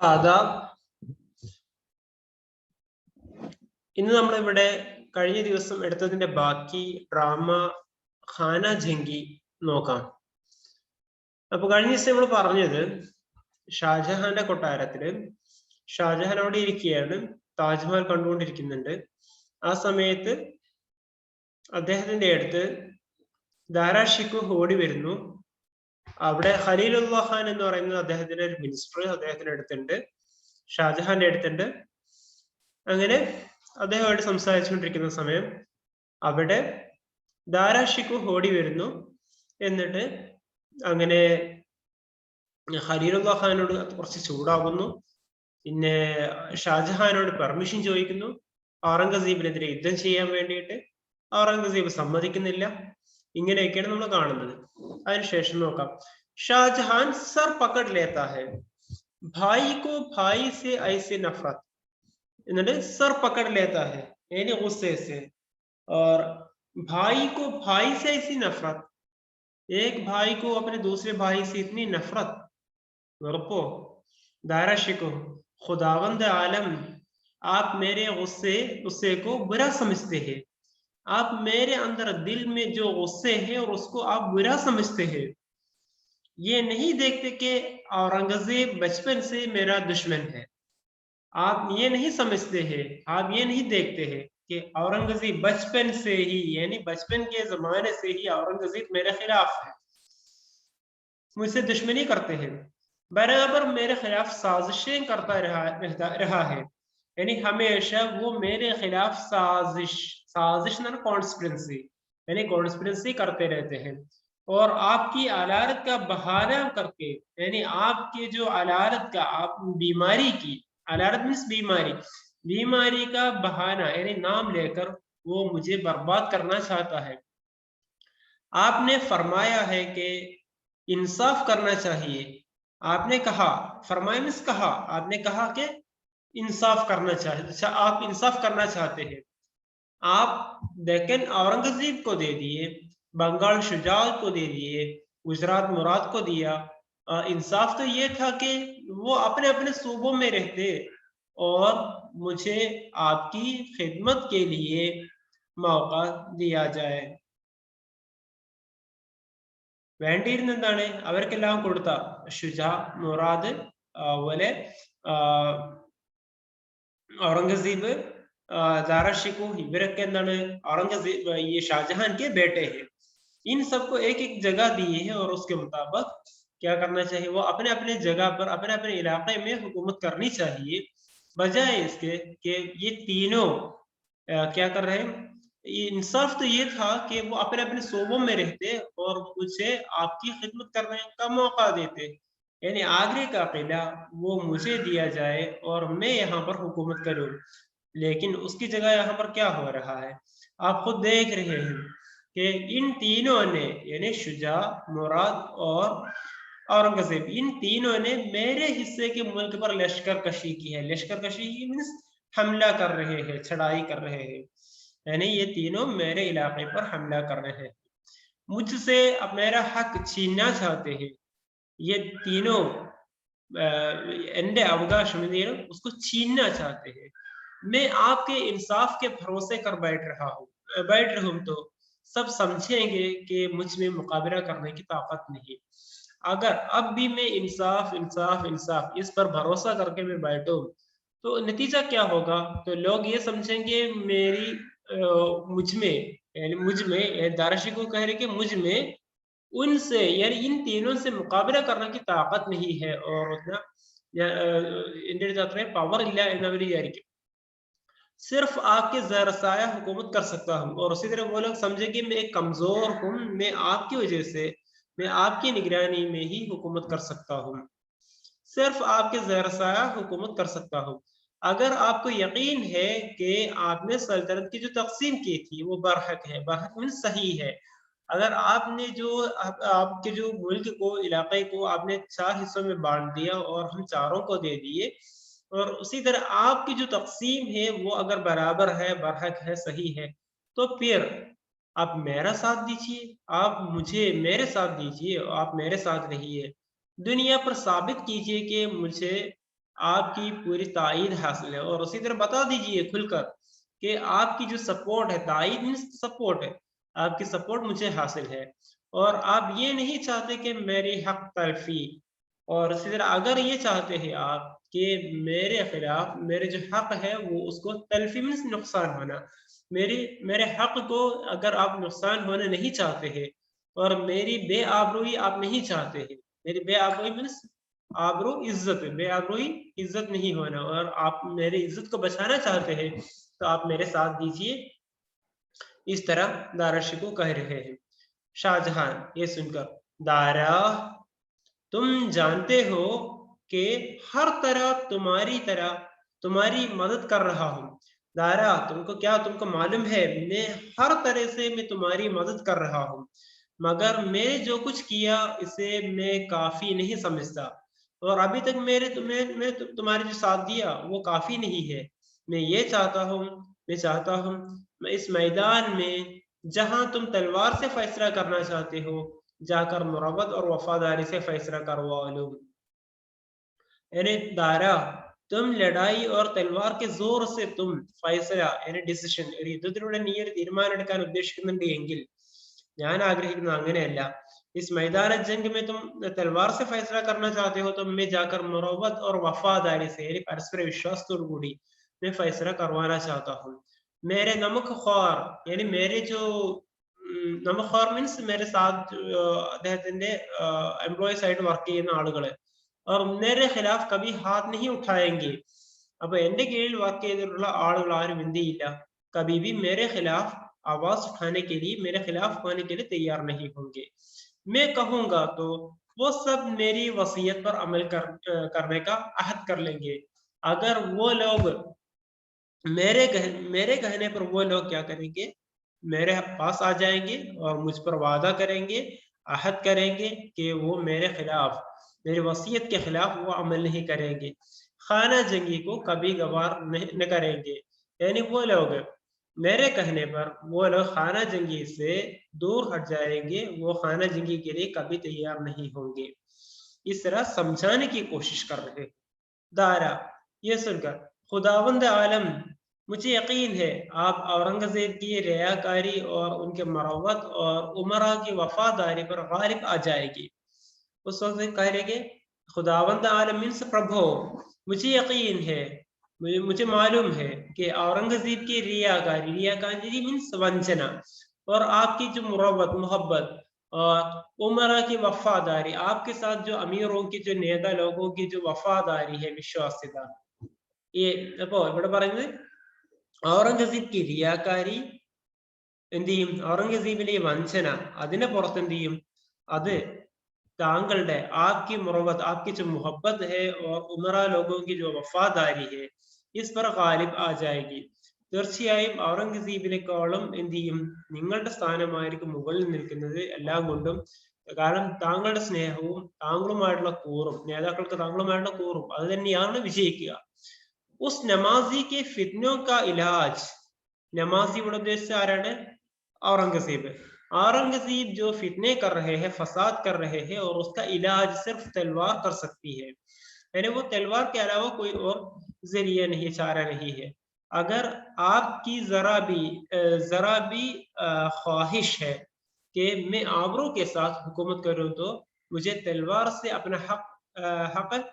ആദാബ്. ഇന്ന് നമ്മളിവിടെ കഴിഞ്ഞ ദിവസം എടുത്തതിന്റെ ബാക്കി ഡ്രാമ ഖാന ജംഗി നോക്കാം. അപ്പൊ കഴിഞ്ഞ ദിവസം നമ്മൾ പറഞ്ഞത് ഷാജഹാന്റെ കൊട്ടാരത്തില് ഷാജഹാൻ അവിടെ ഇരിക്കുകയാണ്, താജ്മഹൽ കണ്ടുകൊണ്ടിരിക്കുന്നുണ്ട്. ആ സമയത്ത് അദ്ദേഹത്തിന്റെ അടുത്ത് ദാരാ ഷിക്കോ ഓടി വരുന്നു. അവിടെ ഖലീലുല്ലാ ഖാൻ എന്ന് പറയുന്നത് അദ്ദേഹത്തിന്റെ ഒരു മിനിസ്റ്റർ അദ്ദേഹത്തിന്റെ അടുത്തുണ്ട്, ഷാജഹാന്റെ അടുത്തുണ്ട്. അങ്ങനെ അദ്ദേഹമായിട്ട് സംസാരിച്ചുകൊണ്ടിരിക്കുന്ന സമയം അവിടെ ദാരാ ഷിക്കോ ഓടി വരുന്നു. എന്നിട്ട് അങ്ങനെ ഖലീലുല്ലാ ഖാനോട് കുറച്ച് ചൂടാകുന്നു. പിന്നെ ഷാജഹാനോട് പെർമിഷൻ ചോദിക്കുന്നു ഔറംഗസീബിനെതിരെ യുദ്ധം ചെയ്യാൻ വേണ്ടിയിട്ട്. ഔറംഗസീബ് സമ്മതിക്കുന്നില്ല. ഇങ്ങനെയൊക്കെയാണ് നമ്മൾ കാണുന്നത്. അതിനുശേഷം നോക്കാം. ഷാജഹാൻ സർ പക്കഡ് ലേത്താ ഹൈ, ഭായി കോ ഭായി സെ ഐസെ നഫറത്ത്. എന്നിട്ട് सर पकड़ लेता है यानी गुस्से से, और भाई को भाई से ऐसी नफरत, एक भाई को अपने दूसरे भाई से इतनी नफरत. रब्बो दारा शिको खुदावंद आलम, आप मेरे गुस्से को बुरा समझते हैं. आप मेरे अंदर दिल में जो गुस्से है और उसको आप बुरा समझते हैं. ये नहीं देखते कि औरंगजेब बचपन से मेरा दुश्मन है. आप ये नहीं समझते हैं, आप ये नहीं देखते हैं कि औरंगजेब बचपन से ही, यानी बचपन के जमाने से ही औरंगजेब मेरे खिलाफ है, मुझसे दुश्मनी करते हैं, बराबर मेरे खिलाफ साजिशें करता रहा है. यानी हमेशा वो मेरे खिलाफ साजिश ना कॉन्स्पिरेंसी, यानी कॉन्स्पिरेंसी करते रहते हैं. और आपकी अलारत का बहाना करके, यानी आपके जो अलारत का, आप बीमारी की, अलारत मीन्स बीमारी का बहाना यानी नाम लेकर वो मुझे बर्बाद करना चाहता है. आपने फरमाया है कि इंसाफ करना चाहिए. आपने कहा, फरमाया मीन्स कहा, आपने कहा कि इंसाफ करना चाहिए, आप इंसाफ करना चाहते हैं. आप डेक्कन औरंगजेब को दे दिए, बंगाल शुजात को दे दिए, गुजरात मुराद को दिया. इंसाफ तो ये था कि वो अपने अपने सूबों में रहते और मुझे आपकी खिदमत के लिए मौका दिया जाए. വേണ്ടിയിരുന്ന എന്താണ്? അവർക്കെല്ലാം കൊടുത്ത ഷുജാ, മുറാദ്, അതുപോലെ औरंगजेब, दारा शिको, इवरक എന്താണ്? औरंगजेब ये शाहजहां के बेटे हैं. इन सबको एक एक जगह दिए हैं और उसके मुताबिक क्या करना चाहिए? वो अपने अपने जगह पर अपने अपने इलाके में हुकूमत करनी चाहिए, बजाय इसके कि ये तीनों क्या कर रहे हैं. इंसाफ तो ये था कि वो अपने अपने सूबों में रहते और मुझे आपकी खिदमत करने का मौका देते, यानी आगरे का किला वो मुझे दिया जाए और मैं यहाँ पर हुकूमत करूँ. लेकिन उसकी जगह यहाँ पर क्या हो रहा है? आप खुद देख रहे हैं कि इन तीनों ने, यानी शुजा, मुराद और औरंगजेब, इन तीनों ने मेरे हिस्से के मुल्क पर लश्कर कशी की है. लश्कर कशी मीन्स हमला कर रहे हैं, चढ़ाई कर रहे हैं, यानी ये तीनों मेरे इलाके पर हमला कर रहे हैं, मुझसे अब मेरा हक छीनना चाहते हैं. ये तीनों एंडे अवकाश में उसको छीनना चाहते हैं. मैं आपके इंसाफ के भरोसे कर बैठ रहा हूँ तो सब समझेंगे कि मुझ में मुकाबला करने की ताकत नहीं. अगर अब भी मैं इंसाफ इंसाफ इंसाफ इस पर भरोसा करके मैं बैठूं तो नतीजा क्या होगा? तो लोग ये समझेंगे मेरी मुझ में दारा शिको कह रहे कि मुझ में उनसे, यानी इन तीनों से मुकाबला करने की ताकत नहीं है और उतना पावर इल्ला എന്നവരിക്കും. सिर्फ आपके ज़रसाया हुकूमत कर सकता हूँ. और उसी तरह वो लोग समझे कि मैं एक कमजोर हूँ, मैं आपकी वजह से, मैं आपकी निगरानी में ही हुकूमत कर सकता हूँ, सिर्फ आपके ज़रसाया हुकूमत कर सकता हूँ. अगर आपको यकीन है कि आपने सल्तनत की जो तकसीम की थी वो बरहक है, बरहक मीन्स सही है, अगर आपने जो आपके जो मुल्क को, इलाके को आपने 4 हिस्सों में बांट दिया और हम चारों को दे दिए, और उसी तरह आपकी जो तकसीम है वो अगर बराबर है, बरहक है, सही है, तो फिर आप मेरा साथ दीजिए, आप मुझे मेरे साथ दीजिए, आप मेरे साथ रहिए. दुनिया पर साबित कीजिए कि मुझे आपकी पूरी तायीद हासिल है। और उसी तरह बता दीजिए खुलकर कि आपकी जो सपोर्ट है, तायीद मीन्स सपोर्ट है, आपकी सपोर्ट मुझे हासिल है और आप ये नहीं चाहते कि मेरी हक तलफी। और इसी तरह अगर ये चाहते हैं आप कि मेरे खिलाफ मेरे जो हक है वो उसको तलफी मीन्स नुकसान होना, मेरे हक को अगर आप नुकसान होने नहीं चाहते हैं और मेरी बेआबरूई आप नहीं चाहते हैं, मेरी बेआबरूई मीन्स आबरू इज्जत, बेआबरूई इज्जत नहीं होना, और आप मेरी इज्जत को बचाना चाहते हैं तो आप मेरे साथ दीजिए। इस तरह दारा शिकोह कह रहे हैं। शाहजहां ये सुनकर, दारा तुम जानते हो कि हर तरह तुम्हारी मदद कर रहा हूँ। दारा तुमको मालूम है मैं हर तरह से मैं तुम्हारी मदद कर रहा हूँ, मगर मैं जो कुछ किया इसे मैं काफी नहीं समझता और अभी तक मैं तुम्हारे जो साथ दिया वो काफी नहीं है। मैं चाहता हूँ मैं इस मैदान में जहां तुम तलवार से फैसला करना चाहते हो जाकर मुरव्वत और वफादारी से फैसला करवा लो। यानी दारा तुम लड़ाई और तलवार के जोर से तुम ഫൈസല ഡിസിഷൻ ഒരു യുദ്ധത്തിലൂടെ നീ ഒരു തീരുമാനം എടുക്കാൻ ഉദ്ദേശിക്കുന്നുണ്ട് എങ്കിൽ ഞാൻ ആഗ്രഹിക്കുന്നത് അങ്ങനെയല്ല। इस मैदान जंग में तुम तलवार से फैसला करना चाहते हो तो मैं जाकर मुरव्वत और वफादारी से यानी परस्पर विश्वास കൂടി मैं फैसला करवाना चाहता हूँ। मेरे नमक ख्वार यानी मेरे जो നമക് ഖ്വാർ മീൻസ് मेरे साथ അദ്ദേഹത്തിന്റെ എംപ്ലോയീസ് ആയിട്ട് വർക്ക് ചെയ്യുന്ന ആളുകള് और मेरे खिलाफ कभी हाथ नहीं उठाएंगे। അപ്പൊ എന്റെ കീഴിൽ വർക്ക് ചെയ്തിട്ടുള്ള ആളുകൾ ആരും എന്ത് ചെയ്യില്ല, कभी भी मेरे खिलाफ आवाज उठाने के लिए मेरे खिलाफ होने के लिए तैयार नहीं होंगे। मैं कहूंगा तो वो सब मेरी वसीयत पर अमल करने का अहद कर लेंगे। अगर वो लोग मेरे कहने पर वो लोग क्या करेंगे, मेरे पास आ जाएंगे और मुझ पर वादा करेंगे, अहद करेंगे कि वो मेरे खिलाफ मेरी वसीयत के खिलाफ वो अमल नहीं करेंगे, खाना जंगी को कभी गवार नहीं न करेंगे। यानी वो लोग मेरे कहने पर वो लोग खाना जंगी से दूर हट जाएंगे, वो खाना जंगी के लिए कभी तैयार नहीं होंगे। इस तरह समझाने की कोशिश कर रहे दारा। ये सुनकर, खुदावंद आलम मुझे यकीन है आप औरंगजेब की रियाकारी और उनके मरवत और उमरा की वफादारी पर गालिब आ जाएगी। उस वक्त कह रहे कि खुदावंद आलम मीन्स प्रभु, मुझे यकीन है, मुझे मालूम है कि औरंगजेब की रियाकारी मीन्स वंचना और आपकी जो मुरवत मोहब्बत और उमरा की वफादारी, आपके साथ जो अमीरों की जो नेता लोगों की जो वफादारी है विश्वास्यता, ये അപ്പോ ഇവിടെ പറയുന്നത് ഔറംഗസീബ് റിയാക്കാരി എന്ത് ചെയ്യും, ഔറംഗസീബിന്റെ ഈ വഞ്ചന അതിനെ പുറത്ത് എന്ത് ചെയ്യും, അത് താങ്കളുടെ आपकी मुरव्वत आपकी जो मोहब्बत है और उमरा लोगों की जो वफादारी है इस पर गालिब आ जाएगी। തീർച്ചയായും ഔറംഗസീബിനെക്കാളും എന്ത് ചെയ്യും, നിങ്ങളുടെ സ്ഥാനമായിരിക്കും മുകളിൽ നിൽക്കുന്നത് എല്ലാം കൊണ്ടും, കാരണം താങ്കളുടെ സ്നേഹവും താങ്കളുമായിട്ടുള്ള കൂറും, നേതാക്കൾക്ക് താങ്കളുമായിട്ടുള്ള കൂറും അത് തന്നെയാണ് വിജയിക്കുക। उस नमाजी के फितनों का इलाज, नमाजी ഇവിടെ ഉദ്ദേശിച്ച ആരാണ്, औरंगजेब। औरंगजेब जो फितने कर रहे हैं, फसाद कर रहे हैं और उसका इलाज सिर्फ तलवार कर सकती है, यानी वो तलवार के अलावा कोई और जरिया नहीं, चारा नहीं है। अगर आपकी जरा भी ख्वाहिश है कि मैं आबरू के साथ हुकूमत करूं तो मुझे तलवार से अपना हक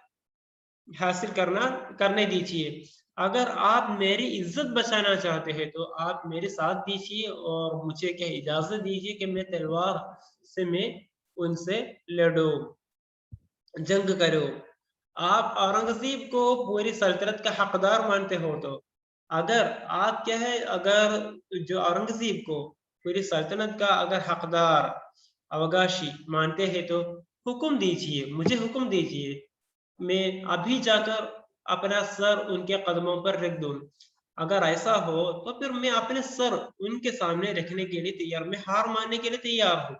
हासिल करने दीजिए। अगर आप मेरी इज्जत बचाना चाहते हैं तो आप मेरे साथ दीजिए और मुझे क्या इजाजत दीजिए कि मैं तलवार से मैं उनसे लड़ूं, जंग करूं। आप औरंगजेब को पूरी सल्तनत का हकदार मानते हो तो अगर आप क्या है, अगर जो औरंगजेब को पूरी सल्तनत का अगर हकदार अवगाशी मानते हैं तो हुक्म दीजिए, मुझे हुक्म दीजिए, मैं अभी जाकर अपना सर उनके कदमों पर रख दूं। अगर ऐसा हो तो फिर मैं अपने सर उनके सामने रखने के लिए तैयार, मैं हार मानने के लिए तैयार हूँ।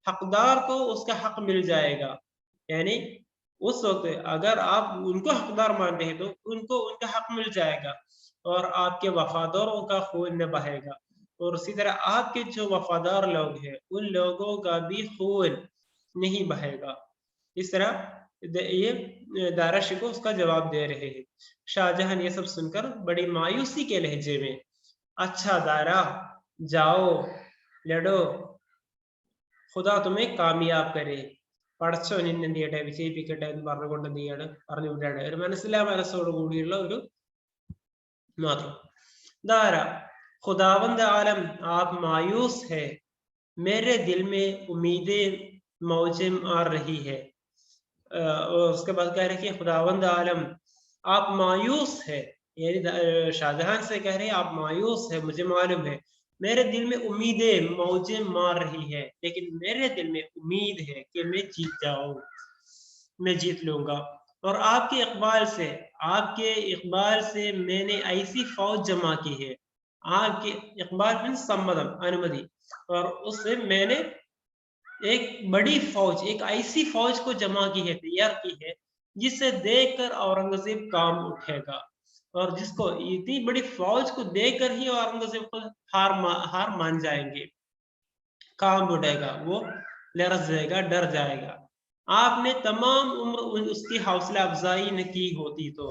हकदार को उसका हक मिल जाएगा, यानी उस वक्त अगर आप उनको हकदार मानते हैं तो उनको उनका हक मिल जाएगा और आपके वफादारों का खून न बहेगा, और उसी तरह आपके जो वफादार लोग हैं उन लोगों का भी खून नहीं बहेगा। इस तरह ये दारा शिको उसका जवाब दे रहे हैं। शाहजहां ये सब सुनकर बड़ी मायूसी के लहजे में, अच्छा दारा, जाओ लड़ो, खुदा तुम्हें कामयाब करे, പടച്ചോൻ നിന്നെ എന്ത് ചെയ്യട്ടെ, വിജയിപ്പിക്കട്ടെ എന്ന് പറഞ്ഞുകൊണ്ട് എന്ത് ചെയ്യാണ്, പറഞ്ഞു വിടുകയാണ്. ഒരു മനസ്സോട് കൂടിയുള്ള ഒരു മാത്രം. दारा, खुदावंद आलम आप मायूस है, मेरे दिल में उम्मीदें मौजें आ रही है। और उसके बाद कह रहे कि खुदावंद आलम आप मायूस है, यानी शाहजहां से कह रहे हैं आप मायूस है, मुझे मालूम है, मेरे दिल में उम्मीदें मौजें मार रही है, लेकिन मेरे दिल में उम्मीद है कि मैं जीत जाऊं, मैं जीत लूंगा। और आपके इकबाल से मैंने ऐसी फौज जमा की है, आपके इकबाल में सम्मतम अनुमति, और उससे मैंने एक बड़ी फौज, एक ऐसी फौज को जमा की है, तैयार की है, जिसे देखकर औरंगजेब काम उठेगा, और जिसको इतनी बड़ी फौज को देखकर ही औरंगजेब को हार मान जाएंगे, काम उठेगा, वो लरज जाएगा, डर जाएगा। आपने तमाम उम्र उसकी हौसला अफजाई न की होती तो,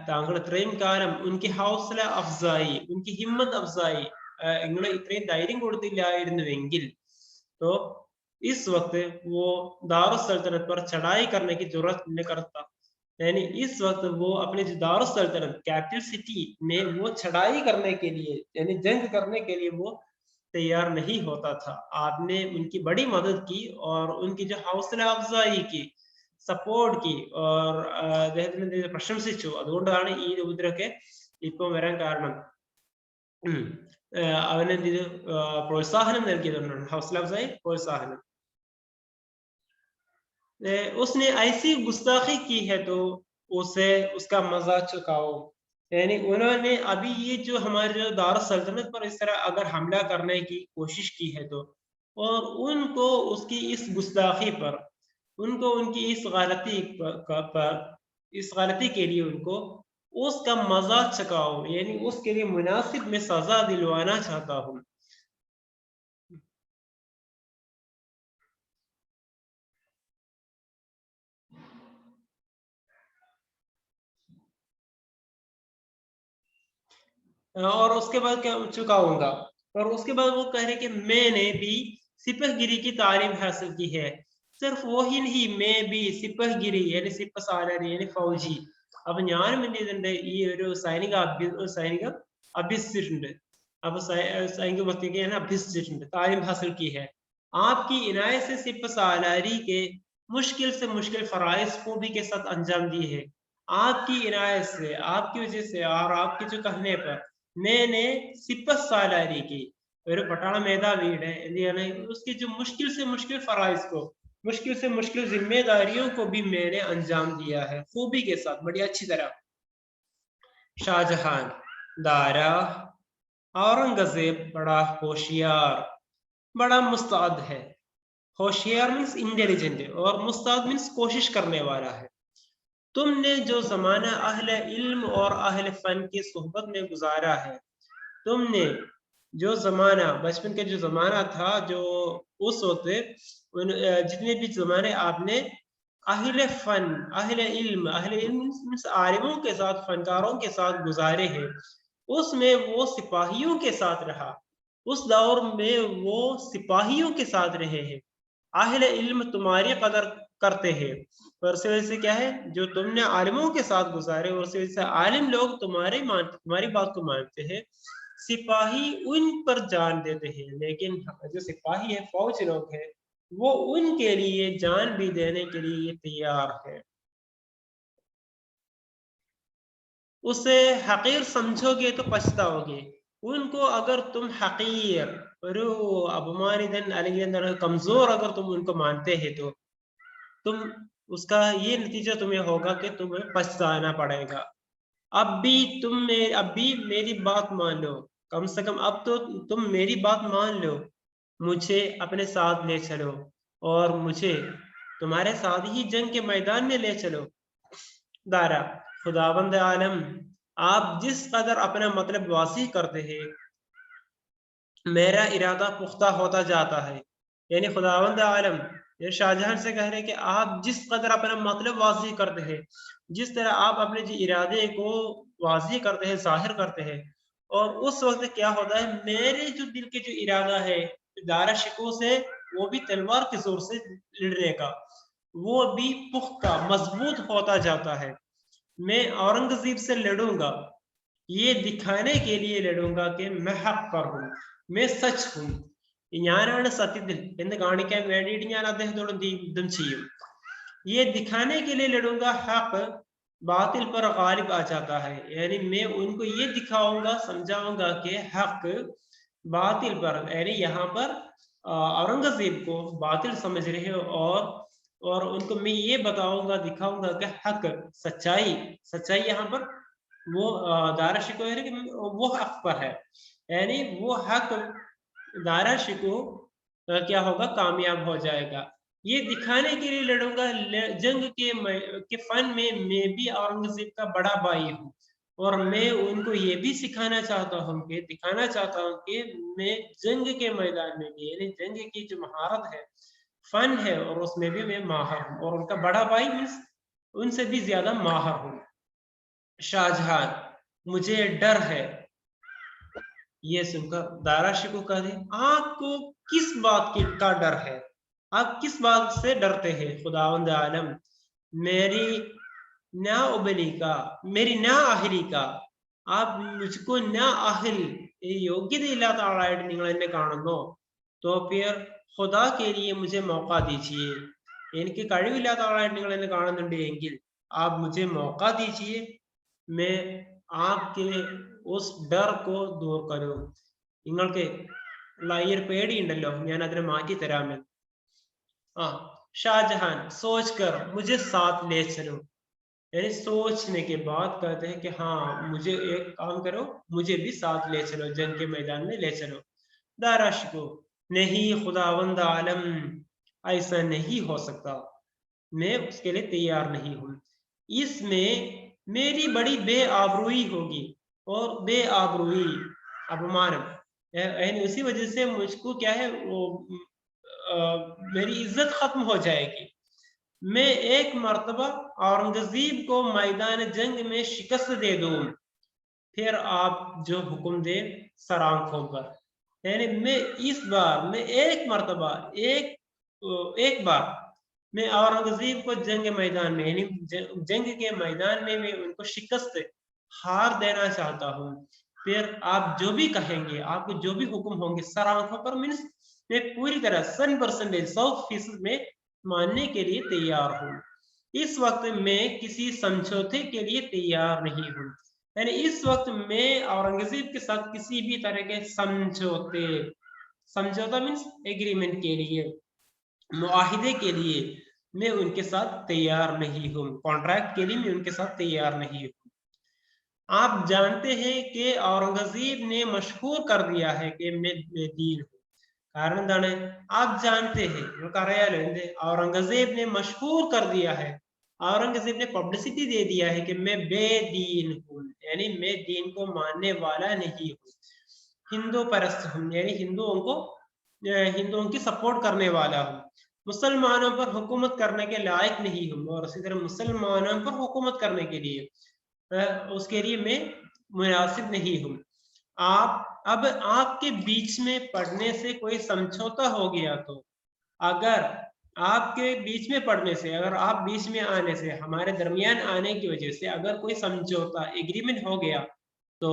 താങ്കൾ ഇത്രയും കാലം ഉनकी हौसला अफजाई, उनकी हिम्मत अफजाई, നിങ്ങൾ ഇത്രയും ധൈര്യം കൊടുത്തില്ലായിരുന്നുവെങ്കിൽ, तो इस वक्त वो दारुस सल्तनत पर चढ़ाई करने की जरूरत न करता, यानी इस वक्त वो अपने जो दारुस सल्तनत कैपिटल सिटी में वो चढ़ाई करने के लिए, यानी जंग करने के लिए वो तैयार नहीं होता था। आपने उनकी बड़ी मदद की और उनकी जो हौसला अफजाई की, സപ്പോർട്ട് की, और അദ്ദേഹത്തിന് പ്രശംസിച്ചു. അതുകൊണ്ടാണ് ഈ രൂപത്തിലൊക്കെ ഇപ്പം വരാൻ കാരണം. അവനെന്ത് ചെയ്തു, പ്രോത്സാഹനം നൽകിയതുകൊണ്ടാണ്, ഹൗസല അഫ്സായി പ്രോത്സാഹനം. उसने ऐसी गुस्ताखी की है तो उसे उसका मजा चुकाओ, यानी उन्होंने अभी ये जो हमारे जो दारुस सल्तनत पर इस तरह अगर हमला करने की कोशिश की है तो, और उनको उसकी इस गुस्ताखी पर, उनको उनकी इस गलती के लिए उनको उसका मजा चुकाओ, यानी उसके लिए मुनासिब में सजा दिलवाना चाहता हूँ। और उसके बाद क्या चुकाऊंगा, और उसके बाद वो कह रहे कि मैंने भी सिपहगिरी की तालीम हासिल की है, सिर्फ वही नहीं, मैं भी सिपहगिरी यानी सिपह सालारी यानी फौजी, അപ്പൊ ഞാനും എന്ത് ചെയ്തിട്ടുണ്ട്, ഈ ഒരു സൈനികം അഭ്യസിച്ചിട്ടുണ്ട്, അപ്പൊ സൈനിക ഭർത്തിക്ക് ഞാൻ അഭ്യസിച്ചിട്ടുണ്ട്, താലിം हासिल की है, आपकी इनायत से सिपह सालारी के मुश्किल से मुश्किल फराइज खूबी के साथ अंजाम दिए है, आपकी इनायत से, आपकी वजह से और आपके जो कहने पर मैंने सिपह सालारी की, ഒരു പട്ടാള മേധാവിയുടെ എന്ത് ചെയ്യാണ്, उसकी जो मुश्किल से मुश्किल फराइज को, मुश्किल से मुश्किल जिम्मेदारियों को भी मैंने अंजाम दिया है खूबी के साथ, बड़ी अच्छी तरह। शाहजहां, दारा, औरंगजेब बड़ा होशियार, बड़ा मुस्तैद है, होशियार मीन्स इंटेलिजेंट, और मुस्तैद मीन्स कोशिश करने वाला है। तुमने जो जमाना अहले इल्म और अहले फन की सोहबत में गुजारा है, तुमने जो जमाना, बचपन के जो जमाना था, जो उस वक्त जितने भी जमाने आपने अहले फन, अहले इल्म मीन्स आलिमों के साथ, फनकारों के साथ गुजारे हैं, उसमें वो सिपाहियों के साथ रहा, उस दौर में वो सिपाहियों के साथ रहे हैं। अहले इल्म तुम्हारी कदर करते हैं, और उस वजह से क्या है, जो तुमने आलिमों के साथ गुजारे, और उस वजह से आलिम लोग तुम्हारी बात को मानते हैं, सिपाही उन पर जान देते हैं, लेकिन जो सिपाही है, फौज लोग हैं, वो उनके लिए जान भी देने के लिए तैयार है। उसे हकीर समझोगे तो पछताओगे, उनको अगर तुम हकीर, ഒരു അപമാനിതൻ അല്ലെങ്കിൽ എന്താണ് कमजोर अगर तुम उनको मानते हैं तो तुम, उसका ये नतीजा तुम्हें होगा कि तुम्हें पछताना पड़ेगा। अब भी मेरी बात मान लो, कम से कम अब तो तुम मेरी बात मान लो, मुझे अपने साथ ले चलो, और मुझे तुम्हारे साथ ही जंग के मैदान में ले चलो। दारा, खुदावंद आलम, आप जिस कदर अपना मतलब वासी करते हैं, मेरा इरादा पुख्ता होता जाता है, यानी खुदावंद आलम ये शाहजहां से कह रहे हैं कि आप जिस कदर अपना मतलब वाज़ेह करते हैं, जिस तरह आप अपने जो इरादे को वाज़ेह करते हैं, ज़ाहिर करते हैं, और उस वक़्त क्या होता है, मेरे जो दिल के जो इरादा है, दायरा शिकोह से, वो भी तलवार के ज़ोर से लड़ने का, वो भी पुख्ता, मज़बूत होता जाता है। मैं औरंगज़ेब से लड़ूँगा, ये दिखाने के लिए ലടുങ്ക कि मैं हक पर हूँ, मैं सच हूँ, ഞാനാണ് സത്യത്തിൽ എന്ന് കാണിക്കാൻ വേണ്ടിയിട്ട് ഞാൻ അദ്ദേഹത്തോട് എന്ത് ചെയ്യും, യുദ്ധം ചെയ്യും. ये दिखाने के लिए लड़ूंगा हक बातिल पर गालिब आ जाता है, यानी मैं उनको ये दिखाऊंगा, समझाऊंगा कि हक बातिल पर, यानी यहाँ पर औरंगजेब को बातिल समझ रहे हो, और उनको मैं ये बताऊंगा, दिखाऊंगा कि हक, सच्चाई, सच्चाई यहाँ पर वो दायरा शिको है कि वो हक पर है, यानी वो हक दायरा शिको क्या होगा, कामयाब हो जाएगा. ये दिखाने के लिए लड़ूंगा, जंग के फन में मैं भी औरंगजेब का बड़ा भाई हूँ, और मैं उनको ये भी सिखाना चाहता हूँ कि, दिखाना चाहता हूँ कि मैं जंग के मैदान में भी, यानी जंग की जो महारत है, फन है, और उसमें भी मैं माहिर हूँ, और उनका बड़ा भाई मीन्स उनसे भी ज्यादा माहिर हूँ. शाहजहां, मुझे डर है. ये सुनकर दारा शिकोह कहते, आपको किस बात की का डर है, आप किस बात से डरते हैं खुदावंद आलम, मेरी ना उबली का, मेरी ना അഹലി का, आप मुझको ना अहिल, യോഗ്യതയില്ലാത്ത ആളായിട്ട് നിങ്ങൾ എന്നെ കാണുന്നു, तो फिर खुदा के लिए मुझे मौका दीजिए, എനിക്ക് കഴിവില്ലാത്ത ആളായിട്ട് നിങ്ങൾ എന്നെ കാണുന്നുണ്ട് എങ്കിൽ आप मुझे मौका दीजिए, मैं आपके उस डर को दूर करूं, നിങ്ങൾക്ക് ഉള്ള ഈ ഒരു പേടിയുണ്ടല്ലോ, ഞാൻ അതിനെ മാറ്റി തരാമെന്ന്. हाँ, शाहजहां सोच कर मुझे साथ ले चलो, यानी सोचने के बाद कहते हैं कि हाँ, मुझे एक काम करो, मुझे भी साथ ले चलो, जंग के मैदान में ले चलो. दाराश को, नहीं खुदावंद आलम, ऐसा नहीं हो सकता, मैं उसके लिए तैयार नहीं हूँ, इसमें मेरी बड़ी बेआबरूई होगी, और बेआबरूई, अपमान, यानी उसी वजह से मुझको क्या है वो मेरी इज्जत खत्म हो जाएगी. मैं एक मर्तबा औरंगजेब को मैदान जंग में शिकस्त दे दूं, फिर आप जो हुक्म दे सर आंखों पर, यानी मैं इस बार, मैं एक मर्तबा, एक बार मैं औरंगजेब को जंग मैदान में, यानी जंग के मैदान में मैं उनको शिकस्त, हार देना चाहता हूँ, फिर आप जो भी कहेंगे, आपको जो भी हुक्म होंगे सर आंखों पर, मीन्स मैं पूरी तरह 100%, 100% में मानने के लिए तैयार हूँ. इस वक्त मैं किसी समझौते के लिए तैयार नहीं हूँ, यानी इस वक्त मैं औरंगजेब के साथ किसी भी तरह के समझौते, समझौता मीन्स एग्रीमेंट के लिए, मुआहिदे के लिए मैं उनके साथ तैयार नहीं हूँ, कॉन्ट्रैक्ट के लिए मैं उनके साथ तैयार नहीं हूँ. आप जानते हैं कि औरंगजेब ने मशहूर कर दिया है कि मैं दीन हूँ. കാരണം എന്താണ്, आप जानते हैं, നിങ്ങൾക്കറിയാലോ എന്ത്, औरंगजेब ने मशहूर कर दिया है, औरंगजेब ने पब्लिसिटी दे दिया है कि मैं बेदीन हूँ, यानी मैं दीन को मानने वाला नहीं हूँ, हिंदू परस्त हूँ, यानी हिंदुओं की सपोर्ट करने वाला हूँ, मुसलमानों पर हुकूमत करने के लायक नहीं हूँ, और इसी तरह मुसलमानों पर हुकूमत करने के लिए उसके लिए मैं मुनासिब नहीं हूँ. आप अब आपके बीच में पढ़ने से कोई समझौता हो गया, तो अगर आपके बीच में पढ़ने से, अगर आप बीच में आने से, हमारे दरमियान आने की वजह से अगर कोई समझौता, एग्रीमेंट हो गया, तो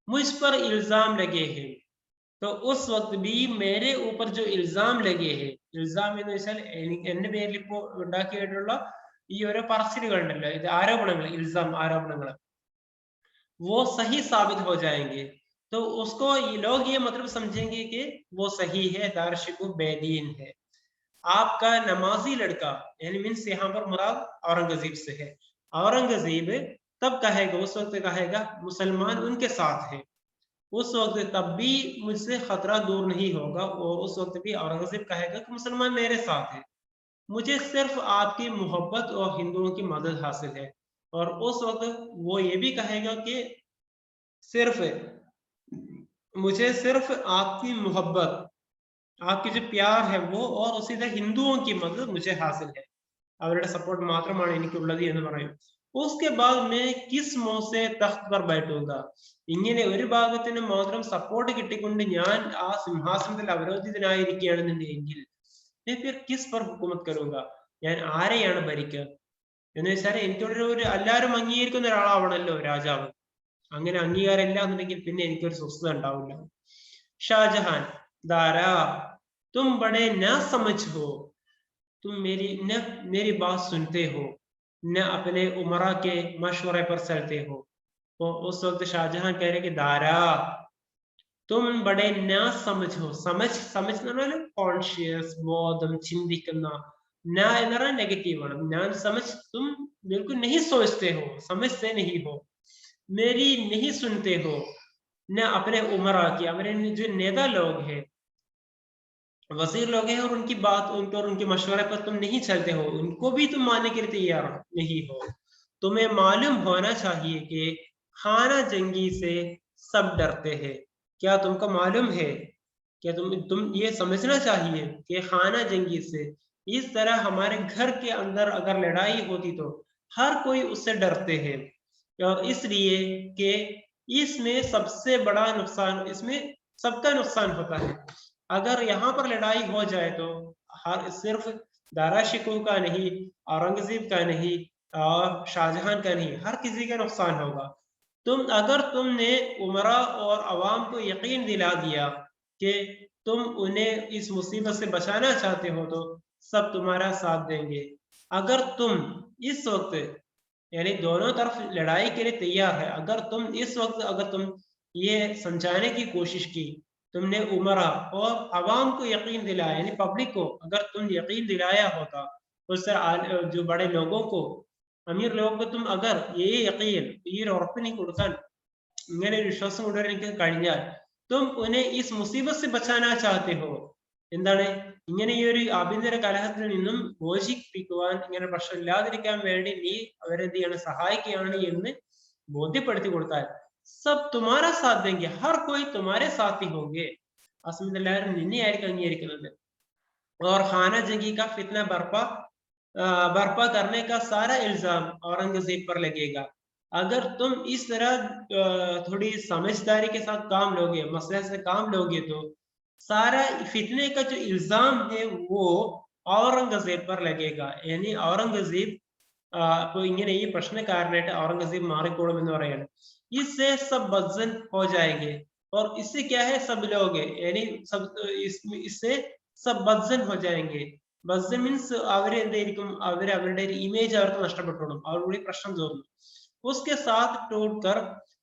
मुझ पर इल्जाम लगे हैं, तो उस वक्त भी मेरे ऊपर जो ഇൽസാം ലगे हैं, ഇൽസാം എന്ന് വെച്ചാൽ എന്റെ പേരിൽ ഇപ്പോ ഉണ്ടാക്കിയിട്ടുള്ള ഈ ഓരോ പറച്ചിലുകൾ ഉണ്ടല്ലോ, ഇത് ആരോപണങ്ങൾ, ഇൽസാം, ആരോപണങ്ങൾ, वो सही साबित हो जाएंगे, तो उसको ये लोग ये मतलब समझेंगे कि वो सही है, दारशिको बेदीन है. आपका नमाजी लड़का, यानी मीन्स यहाँ पर मुराद औरंगजेब से है, औरंगजेब तब कहेगा, उस वक्त कहेगा मुसलमान उनके साथ है, उस वक्त तब भी मुझसे खतरा दूर नहीं होगा, और उस वक्त भी औरंगजेब कहेगा कि मुसलमान मेरे साथ है, मुझे सिर्फ आपकी मोहब्बत और हिंदुओं की मदद हासिल है. और उस वक्त वो ये भी कहेगा कि सिर्फ मुझे सिर्फ आपकी मोहब्बत आपकी जो प्यार है वो और उसी तरह हिंदुओं की मदद मुझे हासिल है, അവരുടെ സപ്പോർട്ട് മാത്രമാണ് എനിക്കുള്ളത് എന്ന് പറയും. उसके बाद मैं किस मुंह से तख्त पर बैठूंगा, ഇങ്ങനെ ഒരു ഭാഗത്തിന് മാത്രം സപ്പോർട്ട് കിട്ടിക്കൊണ്ട് ഞാൻ ആ സിംഹാസനത്തിൽ അവരോധിതനായിരിക്കുകയാണെന്നുണ്ടെങ്കിൽ मैं फिर किस पर हुकूमत करूंगा, ഞാൻ ആരെയാണ് ഭരിക്കുക എന്ന് വെച്ചാൽ എനിക്കൊരു എല്ലാവരും അംഗീകരിക്കുന്ന ഒരാളാവണല്ലോ രാജാവ്. അങ്ങനെ അംഗീകാരം ഇല്ല എന്നുണ്ടെങ്കിൽ പിന്നെ എനിക്കൊരു സ്വസ്ഥത ഉണ്ടാവില്ല. ഷാജഹാൻ, दारा तुम बड़े ना समझ हो, तुम मेरी बात सुनते हो, न अपने उमरा के मशवरे पर चलते हो. तो उस वक्त शाहजहां कह रहे कि दारा तुम बड़े ना समझ हो, समझ എന്ന് പറഞ്ഞാൽ കോൺഷ്യസ്, ബോധം, ചിന്തിക്കുന്ന. ना എന്ന് പറഞ്ഞാൽ നെഗറ്റീവ് ആണ്. ഞാൻ समझ तुम बिल्कुल नहीं सोचते हो, समझते नहीं हो, मेरी नहीं सुनते हो, न अपने उमरा की, हमारे जो नेता लोग हैं, वजीर लोग हैं, और उनकी बात उनको और उनके मशवरे पर तुम नहीं चलते हो, उनको भी तुम मानने के लिए तैयार नहीं हो. तुम्हें मालूम होना चाहिए कि खाना जंगी से सब डरते हैं. क्या तुमको मालूम है, क्या तुम ये समझना चाहिए कि खाना जंगी से, इस तरह हमारे घर के अंदर अगर लड़ाई होती तो हर कोई उससे डरते हैं, और इसलिए कि इसमें सबसे बड़ा नुकसान, इसमें सबका नुकसान होता है. अगर यहाँ पर लड़ाई हो जाए तो हर सिर्फ दारा शिकोह का नहीं, औरंगजेब का नहीं, और शाहजहां का नहीं, हर किसी का नुकसान होगा. अगर तुमने उमरा और अवाम को यकीन दिला दिया कि तुम उन्हें इस मुसीबत से बचाना चाहते हो तो सब तुम्हारा साथ देंगे. अगर तुम इस वक्त, यानी दोनों तरफ लड़ाई के लिए तैयार है, अगर तुम इस वक्त अगर तुम ये समझाने की कोशिश की, तुमने उमरा और अवाम को यकीन दिलाया, यानी पब्लिक को अगर तुम यकीन दिलाया होता, उससे जो बड़े लोगों को, अमीर लोगों को तुम अगर ये यकीन, ये ഉറപ്പിനി കൊടുക്കാൻ, ഇങ്ങനെ ഒരു വിശ്വാസം കൊണ്ടുവരാൻ എനിക്ക് കഴിഞ്ഞാൽ, तुम उन्हें इस मुसीबत से बचाना चाहते हो, എന്താണ് ഇങ്ങനെ ഈ ഒരു ആഭ്യന്തര കലഹത്തിൽ നിന്നും മോചിപ്പിക്കുവാൻ, ഇങ്ങനെ പ്രശ്നം ഇല്ലാതിരിക്കാൻ വേണ്ടി നീ അവരെ എന്ത് ചെയ്യണം, സഹായിക്കുകയാണ് എന്ന് ബോധ്യപ്പെടുത്തി കൊടുത്താൽ, सब तुम्हारा साथ देंगे, हर कोई तुम्हारे साथ ही होंगे, ആ സമയത്ത് എല്ലാവരും നിന്നെയായിരിക്കും അംഗീകരിക്കുന്നത്. और खाना जंगी का फितना बर्पा करने का सारा इल्जाम औरंगजेब पर लगेगा. अगर तुम इस तरह थोड़ी समझदारी के साथ काम लोगे, मसले से काम लोगे, तो सारा फितने का जो इल्जाम है वो औरंगजेब पर लगेगा. यानी औरंगजेब അപ്പൊ ഇങ്ങനെ ഈ പ്രശ്നക്കാരനായിട്ട് औरंगजेब മാറിക്കോളും എന്ന് പറയാണ്. इससे सब बदजन हो जाएंगे, और इससे क्या है, सब लोग है, यानी सब इससे सब बदजन हो जाएंगे. ബദ്സൻ മീൻസ് അവര് എന്തായിരിക്കും, അവരുടെ ഒരു ഇമേജ് അവർക്ക് നഷ്ടപ്പെട്ടോളും, അവരുടെ പ്രശ്നം തോന്നും. उसके साथ टूट कर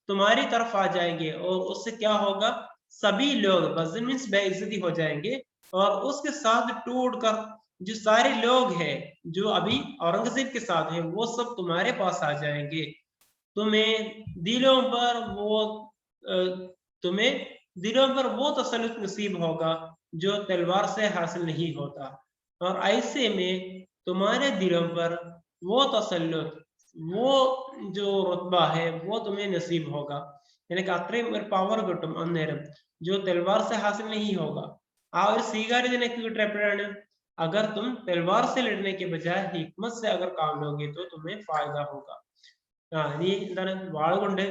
तुम्हारी तरफ आ जाएंगे, और उससे क्या होगा, सभी लोग, बद्सन मीन्स बेइज्जती हो जाएंगे, और उसके साथ टूट कर जो सारे लोग हैं जो अभी औरंगजेब के साथ हैं, वो सब तुम्हारे पास आ जाएंगे. तुम्हें दिलों पर वो तुम्हें दिलों पर वो तसल्लुत नसीब होगा जो तलवार से हासिल नहीं होता, और ऐसे में तुम्हारे दिलों पर वो तसल्लुत, वो जो रुतबा है वो तुम्हें नसीब होगा. എനിക്ക് അത്രയും ഒരു പവർ കിട്ടും അന്നേരം, जो तलवार से हासिल नहीं होगा. ആ ഒരു സ്വീകാര്യത നിനക്ക് കിട്ടുക എപ്പോഴാണ്, अगर तुम तलवार से लड़ने के बजाय हिकमत से अगर काम लोगे तो तुम्हें फायदा होगा. നീ എന്താണ് വാൾ കൊണ്ട്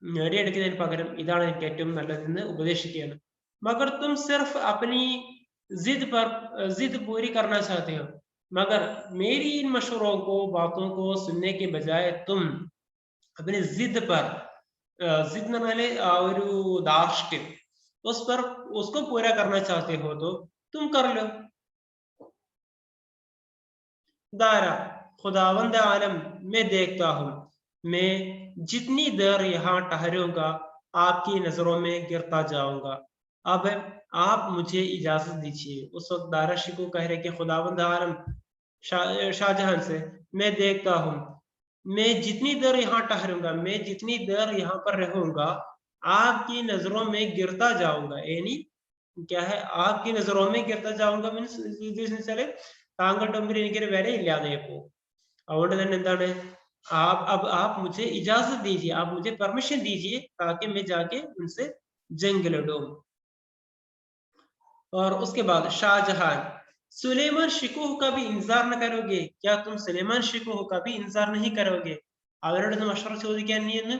നേടിയെടുക്കുന്നതിന് പകരം ഇതാണ് എനിക്ക് ഏറ്റവും നല്ലതെന്ന് ഉപദേശിക്കുകയാണ്. मगर तुम सिर्फ अपनी जिद पूरी करना चाहते हो, मगर मेरी इन मशवरों को, बातों को सुनने के बजाय तुम अपनी जिद पर, जिद न वाले ഒരു ധാർഷ്ട്യം, उस पर उसको पूरा करना चाहते हो तो तुम कर लो. दारा, खुदावंद आलम, मैं देखता हूँ, मैं जितनी देर यहाँ ठहरूंगा आपकी नजरों में गिरता जाऊंगा. अब आप मुझे इजाजत दीजिए. उस वक्त दारा शिको कह रहे कि खुदावंद आलम, शाहजहां से, मैं देखता हूँ, मैं जितनी देर यहाँ ठहरूंगा, मैं जितनी देर यहाँ पर रहूंगा, आपकी नजरों में गिरता जाऊंगा. यानी क्या है, आपकी नजरों में गिरता जाऊंगा मीन्स വെച്ചാല് താങ്കളുടെ മുമ്പിൽ എനിക്കൊരു വിലയില്ലാതെ പോകും. അതുകൊണ്ട് തന്നെ എന്താണ്, आप मुझे इजाजत दीजिए, आप मुझे परमिशन दीजिए ताकि मैं जाके उनसे जंग लड़ूं. और उसके बाद शाहजहां, सुलेमान शिकोह का भी इंतजार न करोगे? क्या तुम सुलेमान शिकोह का भी इंतजार नहीं करोगे? അവരോട് മഷറ ചോദിക്കാൻ നീ ഒന്ന്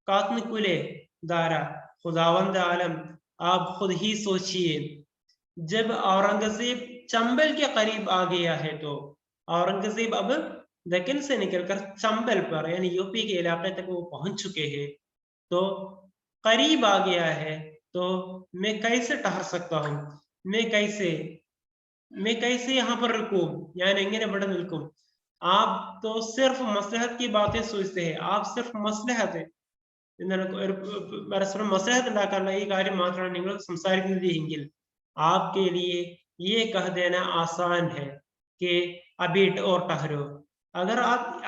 കാത്തു നിൽക്കൂലേ? ധാര खुदावंद आलम, आप खुद ही सोचिए, जब औरंगजेब चंबल के करीब आ गया है तो औरंगजेब अब दक्कन से निकलकर चंबल पर यानी यूपी के इलाके तक वो पहुंच चुके हैं, तो करीब आ गया है, तो मैं कैसे ठहर सकता हूँ? मैं कैसे मैं कैसे यहाँ पर रुकूं? ഞാൻ എങ്ങനെ ഇവിടെ നിൽക്കും? आप तो सिर्फ मसलहत की बातें सोचते हैं, आप सिर्फ मसलहत എന്താണ് പരസ്പരം മസ്ലഹത്ത് ഉണ്ടാക്കാനുള്ള ഈ കാര്യം മാത്രമാണ് നിങ്ങൾ സംസാരിക്കുന്നത് എങ്കിൽ आपके लिए ये कह देना आसान है कि अभी और ठहरो। अगर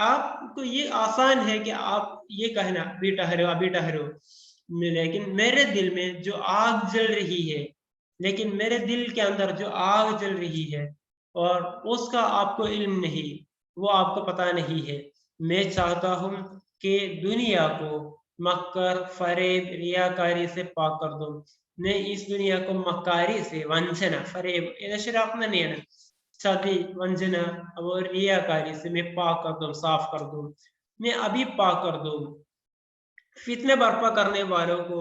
आपको ये आसान है कि आप ये कहना अभी ठहरो, लेकिन मेरे दिल में जो आग जल रही है, लेकिन मेरे दिल के अंदर जो आग जल रही है और उसका आपको इल्म नहीं, वो आपको पता नहीं है। मैं चाहता हूं कि दुनिया को मक्कर, फरेब, रियाकारी से पाक कर दो। मैं इस दुनिया को मक्कारी से, वंचന, फरेब ഏകദേശം തന്നെയാണ്, ചതി, वंचന और रियाकारी से मैं पाक कर दूं, साफ कर दूं, मैं अभी पाक कर दूं। फितने बर्पा करने वालों को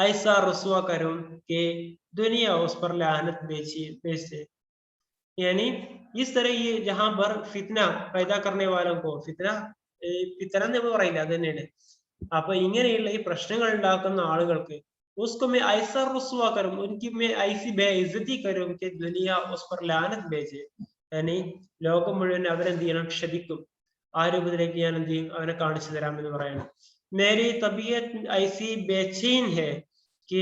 ऐसा रुसवा करूं कि दुनिया उस पर लानत बेचे। यानी इस तरह ये जहां पर ഫിത്ന पैदा करने वालों को ഫിത്ന ഫിത്ന എന്ന് പറയില്ല അത് തന്നെയാണ്. അപ്പൊ ഇങ്ങനെയുള്ള ഈ പ്രശ്നങ്ങൾ ഉണ്ടാക്കുന്ന ആളുകൾക്ക് उसको मैं ऐसा रुसवा करूं, उनकी मैं ऐसी बेइज्जती करूं कि दुनिया उस पर लानत भेजे। यानी ലോകം മുഴുവൻ അവരെന്ത് ചെയ്യണം? ക്ഷതിക്കും. ആ രൂപത്തിലേക്ക് ഞാൻ എന്ത് ചെയ്യും? അവനെ കാണിച്ചു തരാമെന്ന് പറയണം. मेरी तबीयत ऐसी बेचैन है कि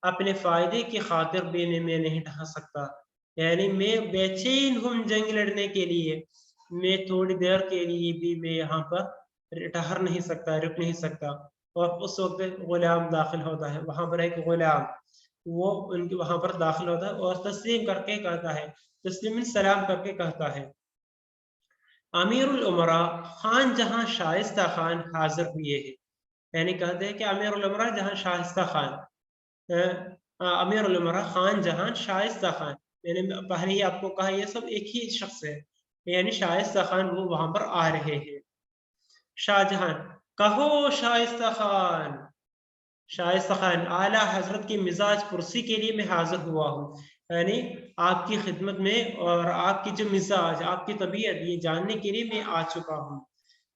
अपने फायदे की खातिर भी मैं नहीं ढह सकता। यानी मैं बेचैन हूँ जंग लड़ने के लिए, मैं थोड़ी देर के लिए भी मैं यहाँ पर ठहर नहीं सकता, रुक नहीं सकता। और उस वक्त गुलाम दाखिल होता है, वहां पर एक गुलाम, वो उनके वहां पर दाखिल होता है और तस्लीम करके कहता है, तस्लीम सलाम करके कहता है, अमीरुल उमरा खान जहां शाइस्ता खान हाजिर हुए हैं। यानी कहते हैं कि अमीरुल उमरा जहां शाइस्ता खान, अमीरुल उमरा खान जहां शाइस्ता खान, मैंने पहले ही आपको कहा ये सब एक ही शख्स है, यानी शाइस्ता खान वो वहां पर आ रहे हैं। शाहजहां, कहो शाइस्ता खान, शाइस्ता खान, आला हजरत की मिजाज पुरसी के लिए मैं हाजिर हुआ हूँ, यानी आपकी खिदमत में और आपकी जो मिजाज, आपकी तबीयत ये जानने के लिए मैं आ चुका हूँ,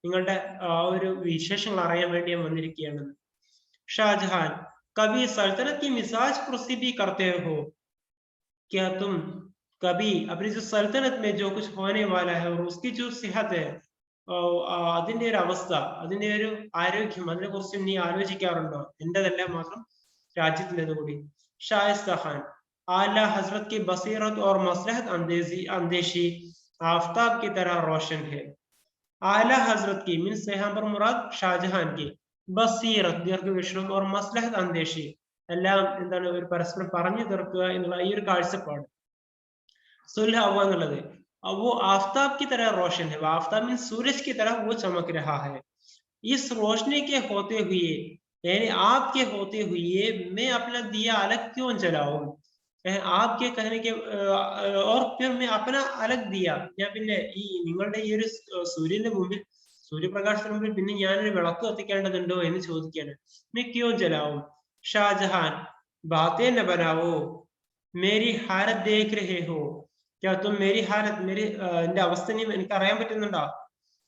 നിങ്ങളുടെ ആ ഒരു വിശേഷങ്ങൾ അറിയാൻ വേണ്ടി ഞാൻ വന്നിരിക്കുകയാണ്। शाहजहां, कभी सल्तनत की मिजाज पुरसी भी करते हो? क्या तुम कभी अपनी जो सल्तनत में जो कुछ होने वाला है और उसकी जो सेहत है, അതിന്റെ ഒരു അവസ്ഥ, അതിന്റെ ഒരു ആരോഗ്യം, അതിനെ കുറിച്ച് നീ ആലോചിക്കാറുണ്ടോ? എന്റേതല്ല മാത്രം രാജ്യത്തിൻ്റെത് കൂടി। शाइस्ता खान, आला हजरत की बसीरत और मसलहत अंदेशी आफताब की तरह रोशन है। आला हजरत की मीन्स यहाँ पर मुराद ഷാജഹാൻ की ബസീറത്ത് ദീർഘവീക്ഷണം और മസ്ലഹത്ത് അന്വേഷി എല്ലാം എന്താണ് ഒരു പരസ്പരം പറഞ്ഞു തീർക്കുക എന്നുള്ള ഈ ഒരു കാഴ്ചപ്പാട്, सुलह एनुള്ളത്, अब वो आफताब की तरह रोशन है, वो आफताब मीन सूरज की तरह वो चमक रहा है। इस रोशनी के होते हुए, यानी आपके होते हुए मैं अपना दिया अलग क्यों जलाऊं? आपके कहने के और फिर मैं अपना अलग दिया, ഞാൻ പിന്നെ ഈ നിങ്ങളുടെ ഈ ഒരു സൂര്യന്റെ മുമ്പിൽ, സൂര്യപ്രകാശത്തിന് മുമ്പിൽ പിന്നെ ഞാനൊരു വിളക്ക് കത്തിക്കേണ്ടതുണ്ടോ എന്ന് ചോദിക്കുകയാണ്। मैं क्यों जलाऊं? शाहजहां, बातें न बनाओ, मेरी हालत देख रहे हो? क्या तुम मेरी हालत, मेरी എന്റെ അവസ്ഥ എനിക്ക് അറിയാൻ പറ്റുന്നുണ്ടോ?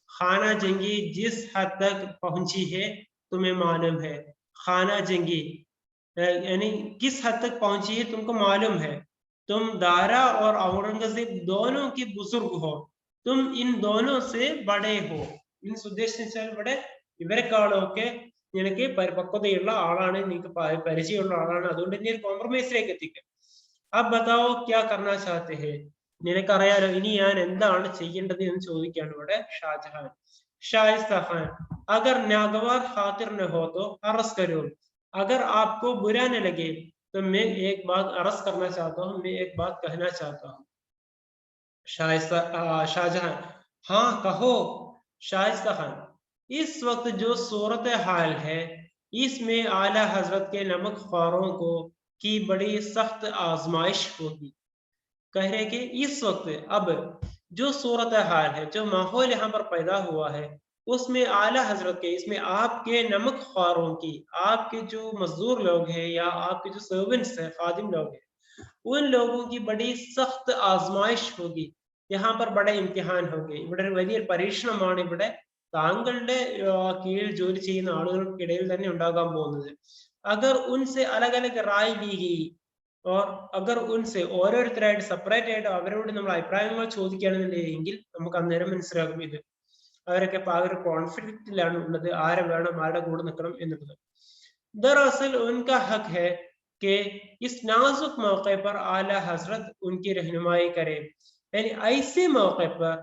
खाना जंगी जिस हद तक पहुंची है तुम्हें मालूम है। खाना जंगी यानी किस हद तक पहुंची है तुमको मालूम है। तुम दारा और औरंगजेब दोनों के बुजुर्ग हो, तुम इन दोनों से बड़े हो। मीन्स ഉദ്ദേശിച്ചാൽ ഇവിടെ ഇവരെക്കാളൊക്കെ നിനക്ക് പരിപക്വതയുള്ള ആളാണ്, നിനക്ക് പരിചയമുള്ള ആളാണ്, അതുകൊണ്ട് ഇനി ഒരു കോംപ്രമൈസിലേക്ക് എത്തിക്കുക। अब बताओ क्या करना चाहते हैं? നിനക്കറിയാലോ ഇനി ഞാൻ എന്താണ് ചെയ്യേണ്ടത് എന്ന് ചോദിക്കുകയാണ് ഇവിടെ ഷാജഹാൻ। शाइस्ता खान, अगर नागवार खातिर न हो तो अर्ज करो, अगर आपको बुरा न लगे तो मैं एक बात अर्ज करना चाहता हूँ, मैं एक बात कहना चाहता हूँ। शाहजहां, हाँ कहो। शाइस्ता खान, इस वक्त जो सूरत हाल है इसमें आला हजरत के नमक ख्वारों को की बड़ी सख्त आजमाइश होगी। कह रहे कि इस वक्त अब जो सूरत हाल है, जो माहौल यहाँ पर पैदा हुआ है, उसमें आला हजरत के, इसमें आपके नमक ख्वारों की, आपके जो मजदूर लोग हैं या आपके जो सर्वेंट्स हैं, खादिम लोग हैं, उन लोगों की बड़ी सख्त आजमाइश होगी, यहाँ पर बड़े ഇംതിഹാൻ होगी, ഇവിടെ വലിയൊരു പരീക്ഷണമാണ് ഇവിടെ താങ്കളുടെ കീഴിൽ ജോലി ചെയ്യുന്ന ആളുകൾക്കിടയിൽ തന്നെ ഉണ്ടാകാൻ പോകുന്നത്. अगर उनसे अलग अलग राय ली गई और अगर उनसे ഓരോരുത്തരായിട്ട് സെപ്പറേറ്റ് ആയിട്ട് അവരോട് നമ്മൾ അഭിപ്രായങ്ങൾ ചോദിക്കുകയാണെന്നുണ്ടെങ്കിൽ നമുക്ക് അന്നേരം മനസ്സിലാകും ഇത് അവരൊക്കെ ആ ഒരു കോൺഫ്ലിക്റ്റിലാണ് ഉള്ളത്, ആരെ വേണം ആരുടെ കൂടെ നിൽക്കണം എന്നുള്ളത്. दरअसल उनका हक है कि इस नाजुक मौके पर आला हजरत उनकी रहनुमाई करे, यानी ऐसे मौके पर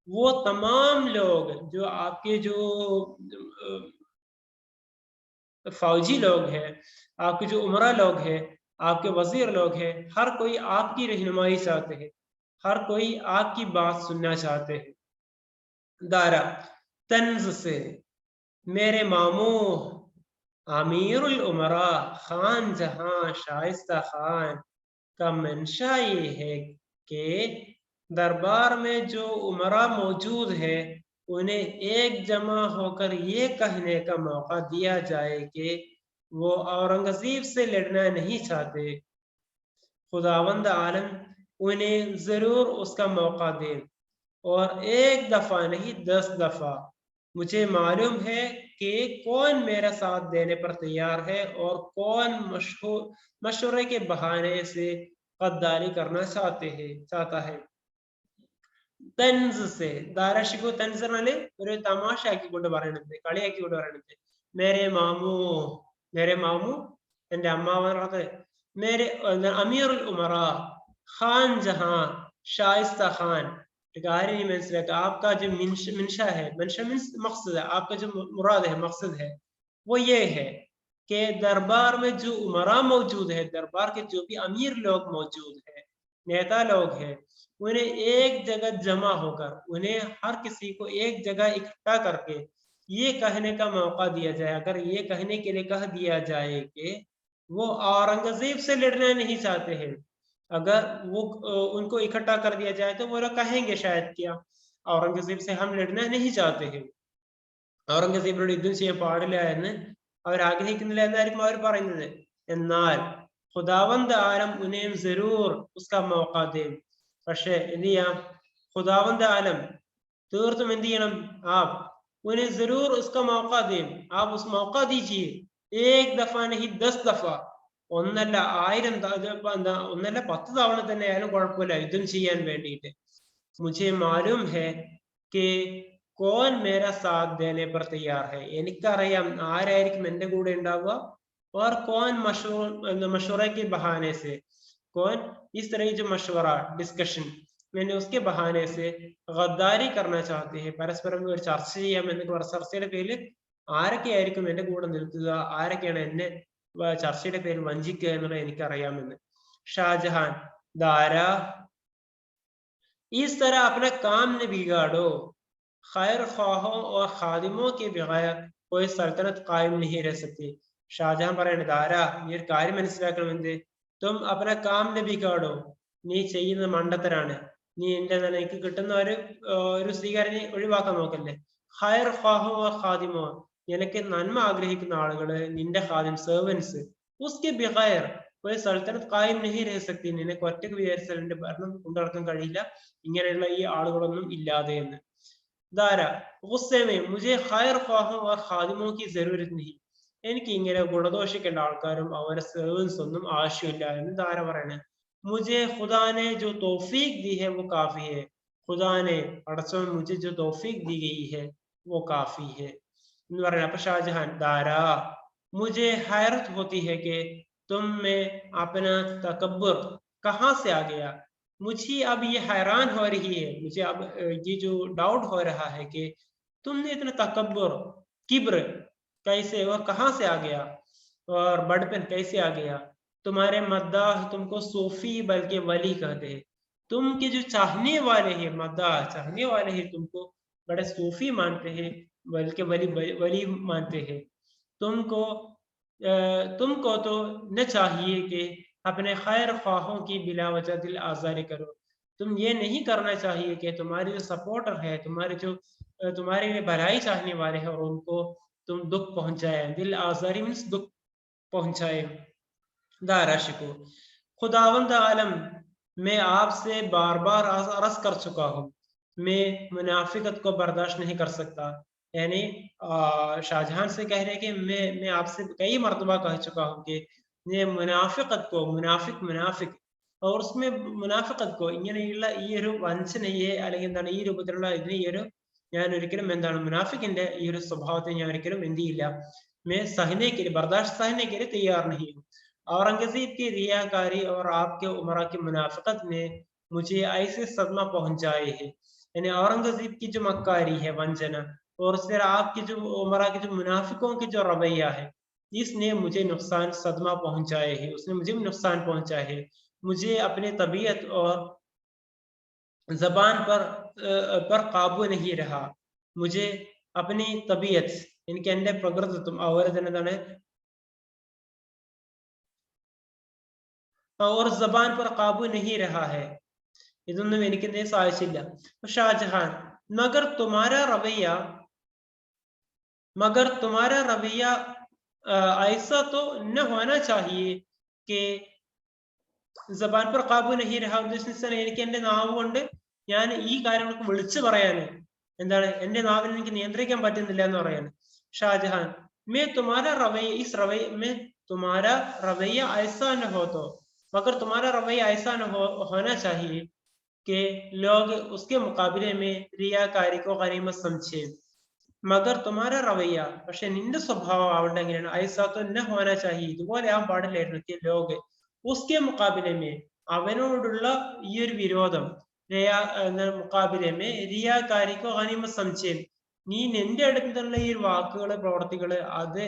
वो तमाम लोग जो आपके जो फौजी लोग हैं, आपके जो उमरा लोग हैं, आपके वजीर लोग हैं, हर कोई आपकी रहनुमाई चाहते हैं, हर कोई आपकी बात सुनना चाहते हैं. दारा तंज से मेरे मामू आमीरुल उमरा खान जहां शाइस्ता खान का मंशा ये है कि दरबार में जो उमरा मौजूद है उन्हें एक जमा होकर ये कहने का मौका दिया जाए कि वो औरंगजेब से लड़ना नहीं चाहते. खुदावंद आलम उन्हें जरूर उसका मौका दे और एक दफा नहीं 10 दफा. मुझे मालूम है कि कौन मेरा साथ देने पर तैयार है और कौन मशवरे के बहाने से गद्दारी करना चाहता है. തൻസ് സെ ധാരാഷിക്കു തൻസ് പറഞ്ഞാല് ഒരു തമാശ ആക്കിക്കൊണ്ട് പറയണത്, കളിയാക്കിക്കൊണ്ട് പറയണത്. മേരെ മാമു എന്റെ അമ്മാവൻ പറഞ്ഞത്, മേരെ അമീറുൽ ഉമറ ഖാൻ ജഹാൻ ഷായിസ്ത ഖാൻ. एक आर्य नहीं മനസ്സിലാക്കുക, आपका जो मंशा है, मंशा मीन्स मकसद है, आपका जो मुराद है, मकसद है, वो ये है कि दरबार में जो उमरा मौजूद है, दरबार के जो भी अमीर लोग मौजूद है, नेता लोग हैं, उन्हें एक जगह जमा होकर, उन्हें हर किसी को एक जगह इकट्ठा करके ये कहने का मौका दिया जाए. अगर ये कहने के लिए कह दिया जाए कि वो औरंगजेब से लड़ना नहीं चाहते हैं, अगर वो उनको इकट्ठा कर दिया जाए तो वो लोग कहेंगे शायद क्या औरंगजेब से हम लड़ना नहीं चाहते हैं, ഔറംഗസീബിനോട് യുദ്ധം ചെയ്യാൻ പാടില്ല എന്ന് അവർ ആഗ്രഹിക്കുന്നില്ല എന്നായിരിക്കും അവർ പറയുന്നത്. എന്നാൽ ഖുദാവന്ത് ആലം ഉനേം ജറൂർ ഉസ്കാ മൗഖ ദേ. പക്ഷെ എന്ത് ചെയ്യാം, ഖുദാവന്ത് ആലം തീർത്തും എന്ത് ചെയ്യണം, ആപ് ഉन्हें जरूर उसका मौका दें, आप उस मौका दीजिए. एक दफा नहीं 10 दफा, ഒന്നല്ല 1000 ഒന്നല്ല 10 തവണ തന്നെ ആയാലും കുഴപ്പമില്ല യുദ്ധം ചെയ്യാൻ വേണ്ടിയിട്ട്. മുझे मालूम है कि कौन मेरा साथ देने पर तैयार है, എനിക്കറിയാം ആരായിരിക്കും എന്റെ കൂടെ ഉണ്ടാവുക. और कौन मशवरे के बहाने से, कौन इस तरह जो मशवरा डिस्कशन मैंने उसके बहाने से गद्दारी करना चाहते हैं, പരസ്പരം ഒരു ചർച്ച ചെയ്യാം എന്നൊക്കെ പറഞ്ഞ ചർച്ചയുടെ പേരിൽ ആരൊക്കെയായിരിക്കും എന്റെ കൂടെ നിൽക്കുക, ആരൊക്കെയാണ് എന്നെ ചർച്ചയുടെ പേരിൽ വഞ്ചിക്കുക എന്നുള്ളത് എനിക്കറിയാമെന്ന്. ഷാജഹാൻ दारा इस तरह अपना काम न बिगाड़ो, खैर ख्वाहों और खादिमों के बगैर कोई सल्तनत कायम नहीं रह सकती. ഷാജഹാൻ പറയാണ്, ദാര ഈ ഒരു കാര്യം മനസ്സിലാക്കണമെന്ത്, തും അപ്പന കാം ന ബിഗാഡോ, നീ ചെയ്യുന്നത് മണ്ടത്തരാണ്, നീ എന്റെ എനിക്ക് കിട്ടുന്ന ഒരു സ്വീകാരം ഒഴിവാക്കാൻ നോക്കല്ലേ. ഖൈർ ഖാഹോ ഖാദിമോ, നിനക്ക് നന്മ ആഗ്രഹിക്കുന്ന ആളുകള്, നിന്റെ ഖാദിം സെർവൻസ്, ഉസ്കെ ബിഗൈർ ഒരു സൽത്തനത്ത് കായം നഹി രഹ സക്തി, നിനക്ക് ഒറ്റക്ക് വിചാരിച്ചാൽ എന്റെ ഭരണം കൊണ്ടുനടക്കാൻ കഴിയില്ല ഇങ്ങനെയുള്ള ഈ ആളുകളൊന്നും ഇല്ലാതെ എന്ന്. ദാര ഗുസ്സമേ മുझे ഖൈർ ഖാഹോ और ഖാദിമോ की जरूरत नहीं, എനിക്ക് ഇങ്ങനെ ഗുണദോഷിക്കേണ്ട ആൾക്കാരും അവരുടെ സെർവൻസ് ഒന്നും ആവശ്യമില്ല എന്ന് ദാര പറയണേ. मुझे खुदा ने जो तौफीक दी है वो काफी है, खुदा ने अड़सों मुझे जो तौफीक दी गई है वो काफी है എന്ന് പറയണ. അപ്പൊ ഷാജഹാൻ, ദാരാ मुझे हैरत होती है कि तुम में अपना तकब्बुर कहाँ से आ गया. मुझे अब ये हैरान हो रही है, मुझे अब ये जो डाउट हो रहा है कि तुमने इतना तकब्बुर किब्र कैसे और कहाँ से आ गया, और बड़पन कैसे आ गया. तुम्हारे मद्दाह तुमको सूफी बल्कि वली कहते हैं, तुम के जो चाहने वाले हैं, मद्दाह चाहने वाले हैं, तुमको बड़े सूफी मानते हैं बल्कि वली मानते हैं. तुमको तो न चाहिए कि अपने खैर ख्वाहों की बिला वजह दिल आज़ारी करो, तुम ये नहीं करना चाहिए कि तुम्हारे जो सपोर्टर है, तुम्हारे भलाई चाहने वाले हैं, और उनको तुम दुख पहुंचाए। दिल आजारी मीन्स दुख पहुंचाए। दाराशी को खुदावंद आलम, मैं आपसे बार बार अर्ज कर चुका हूँ, मैं मुनाफिकत को बर्दाश्त नहीं कर सकता। यानी शाहजहां से कह रहे हैं कि मैं आपसे कई मरतबा कह चुका हूँ कि ये मुनाफिकत को, मुनाफिक और उसमें മുനാഫിഖത്ത് को ഇങ്ങനെയുള്ള ഈ ഒരു വഞ്ചനയെ അല്ലെങ്കിൽ എന്താണ് ഈ രൂപത്തിലുള്ള ഇതിന് ഈ ഒരു ഞാൻ ഒരിക്കലും എന്താണ് മുനാഫിക്കിന്റെ ഈ ഒരു സ്വഭാവത്തെ ഞാൻ ഒരിക്കലും എന്ത് ചെയ്യില്ല, मैं सहने के लिए बर्दाश्त सहने के लिए तैयार नहीं हूँ। औरंगजेब की रियाकारी और आपके उमरा की मुनाफिकत ने मुझे ऐसे सदमा पहुंचाए है। यानी औरंगजेब की जो मक्कारी है, वंचना, और फिर आपकी जो उमरा के जो मुनाफिकों की जो रवैया है, इसने मुझे नुकसान सदमा पहुंचाए है, उसने मुझे नुकसान पहुंचाए है। मुझे अपने तबीयत और जबान पर काबू नहीं रहा। मुझे अपनी तबीयत इनके എന്റെ പ്രകൃതത്വം അതുപോലെ തന്നെ എന്താണ് और जबान पर काबू नहीं रहा है। ഇതൊന്നും എനിക്ക് എന്തേ സാധിച്ചില്ല। ഷാജഹാൻ, मगर तुम्हारा रवैया ऐसा तो न होना चाहिए कि ജബാൻ पर काबू नहीं रहा ഉദ്ദേശിച്ചാൽ എനിക്ക് എന്റെ നാവ് കൊണ്ട് ഞാൻ ഈ കാര്യങ്ങൾക്ക് വിളിച്ചു പറയാന് എന്താണ് എന്റെ നാവിനെ എനിക്ക് നിയന്ത്രിക്കാൻ പറ്റുന്നില്ല എന്ന് പറയാണ് ഷാജഹാൻ। मैं तुम्हारा रवैया ऐसा न हो तो, मगर तुम्हारा रवैया ऐसा न होना चाहिए कि लोग उसके मुकाबले में रियाकारी को गनीमत समझे। मगर तुम्हारा रवैया പക്ഷെ നിന്റെ സ്വഭാവം ആവട്ടെ എങ്ങനെയാണ്, ऐसा तो न होना चाहिए, ഇതുപോലെ ആവാൻ പാടില്ലായിരുന്നു ലോഗ് उसके मुकाबले में അവനോടുള്ള ഈ ഒരു വിരോധം മുക്കാബിലെ റിയാകാരിക്കോ ഗനീമ സംശയം, നീ നിന്റെ അടുത്തുള്ള ഈ വാക്കുകള് പ്രവർത്തികള് അത്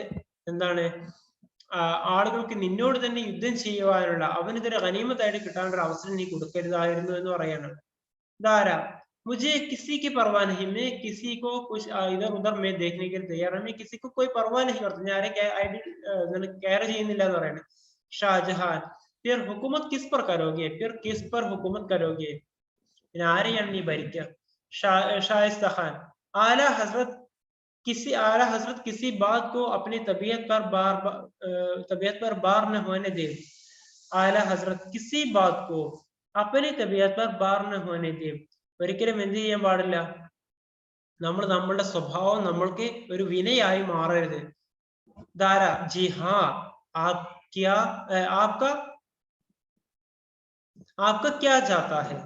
എന്താണ് ആളുകൾക്ക് നിന്നോട് തന്നെ യുദ്ധം ചെയ്യുവാനുള്ള അവനിതൊരു ഗനീമത്തായിട്ട് കിട്ടാനുള്ള അവസരം നീ കൊടുക്കരുതായിരുന്നു എന്ന് പറയാണ്। दारा, मुझे किसी की परवाह नहीं, मैं किसी को कुछ इधर उधर मैं देखने के लिए तैयार है, मैं किसी को कोई परवाह नहीं करता, ഞാൻ ആരെ കെയർ ചെയ്യുന്നില്ല എന്ന് പറയാണ് ഷാജഹാൻ। फिर हुकूमत किस पर करोगे, फिर किस पर हुकूमत करोगे, ആരെയാണ് നീ ഭരിക്കുക? शाइस्ता खान, आला हजरत किसी बात को अपनी तबीयत पर बार न होने दे। आला हजरत किसी बात को अपनी तबीयत पर बार न होने दे, ഒരിക്കലും എന്ത് ചെയ്യാൻ പാടില്ല, നമ്മളുടെ സ്വഭാവം നമ്മൾക്ക് ഒരു വിനയായി മാറരുത്। ദാര, ജി ഹാ, आपका क्या जाता है।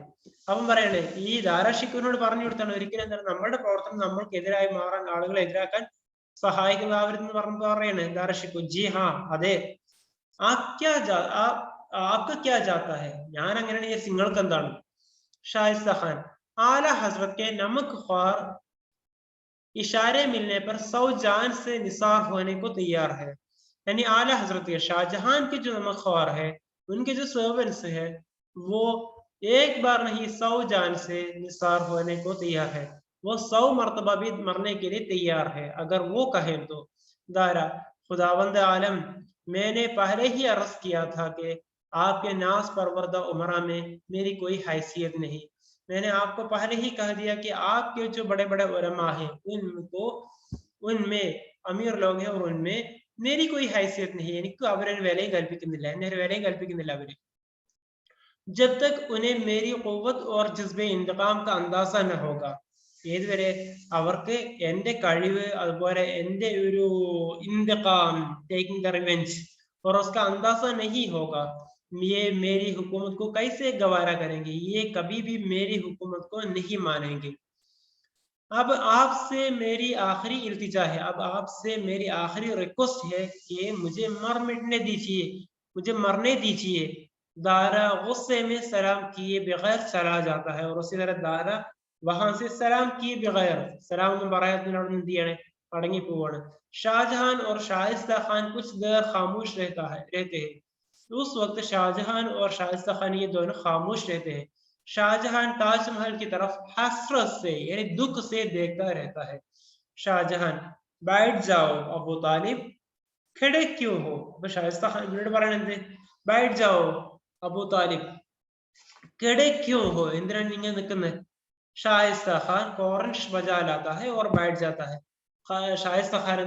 അവൻ പറയണേ ഈ ദാരാഷിഖിനോട് പറഞ്ഞു കൊടുത്താണ് ഒരിക്കലും എന്താണ് നമ്മളുടെ പ്രവർത്തനം നമ്മൾക്കെതിരായി മാറാൻ, ആളുകളെ എതിരാക്കാൻ സഹായിക്കുന്നവരെന്ന് പറഞ്ഞു പറയണേ ദാരാഷിഖു। ജി ഹാ, അതെ। आपका क्या जाता है, ഞാൻ അങ്ങനെയാണെങ്കിൽ നിങ്ങൾക്ക് എന്താണ്? ഷായിസ്ത ഖാൻ, आला हजरत के नमक ख्वार इशारे मिलने पर 100 जान से निसार होने को तैयार है। यानी आला हजरत के शाहजहां के जो नमक ख्वार है, उनके जो सर्वेंट्स है, वो एक बार नहीं 100 जान से निसार होने को तैयार है, वो 100 मरतबा भी मरने के लिए तैयार है अगर वो कहें तो। दारा, खुदावंद आलम, मैंने पहले ही अर्ज किया था कि आपके नाज परवरदा उमरा में मेरी कोई हैसियत नहीं। मैंने आपको पहले ही कह दिया कि आपके जो बड़े बड़े उलमा हैं उनमें अमीर लोग हैं और उनमें मेरी कोई हैसियत नहीं है, എനിക്ക് അവരൊരു വിലയും കൽപ്പിക്കുന്നില്ല, എന്നെ ഒരു വിലയും കൽപ്പിക്കുന്നില്ല അവര്। जब तक उन्हें मेरी क़ुव्वत और जज्बे इंतकाम का अंदाजा न होगा, ഏതുവരെ അവർക്ക് എന്റെ കഴിവ് അതുപോലെ എന്റെ ഒരു इंतकाम टेकिंग द रिवेंज और उसका अंदाजा नहीं होगा, ये मेरी हुकूमत को कैसे गवारा करेंगे, ये कभी भी मेरी हुकूमत को नहीं मानेंगे। अब आपसे मेरी आखिरी इल्तिजा है, अब आपसे मेरी आखिरी रिक्वेस्ट है कि मुझे मिटने दीजिए, मुझे मरने दीजिए। दारा गुस्से में सलाम किए बगैर चला जाता है, और उसी तरह दारा वहां से सलाम किए बगैर सलाम अड़ंगी पोवाണ്। शाहजहां और शाइस्ता खान कुछ देर खामोश रहते हैं। उस वक्त शाहजहां और शाइस्ता खान ये दोनों खामोश रहते हैं। शाहजहां ताजमहल की तरफ हसरत से यानी दुख से देखता रहता है। शाहजहां, बैठ जाओ अबू तालिब, खड़े क्यों हो? शाइस्ता खान बैठ जाओ अबू तालिब, कड़े क्यों हो, इंद्रन निंगे निकने शाइस्ता खान कॉर्नश बजा लाता है और बैठ जाता है। शाइस्ता खान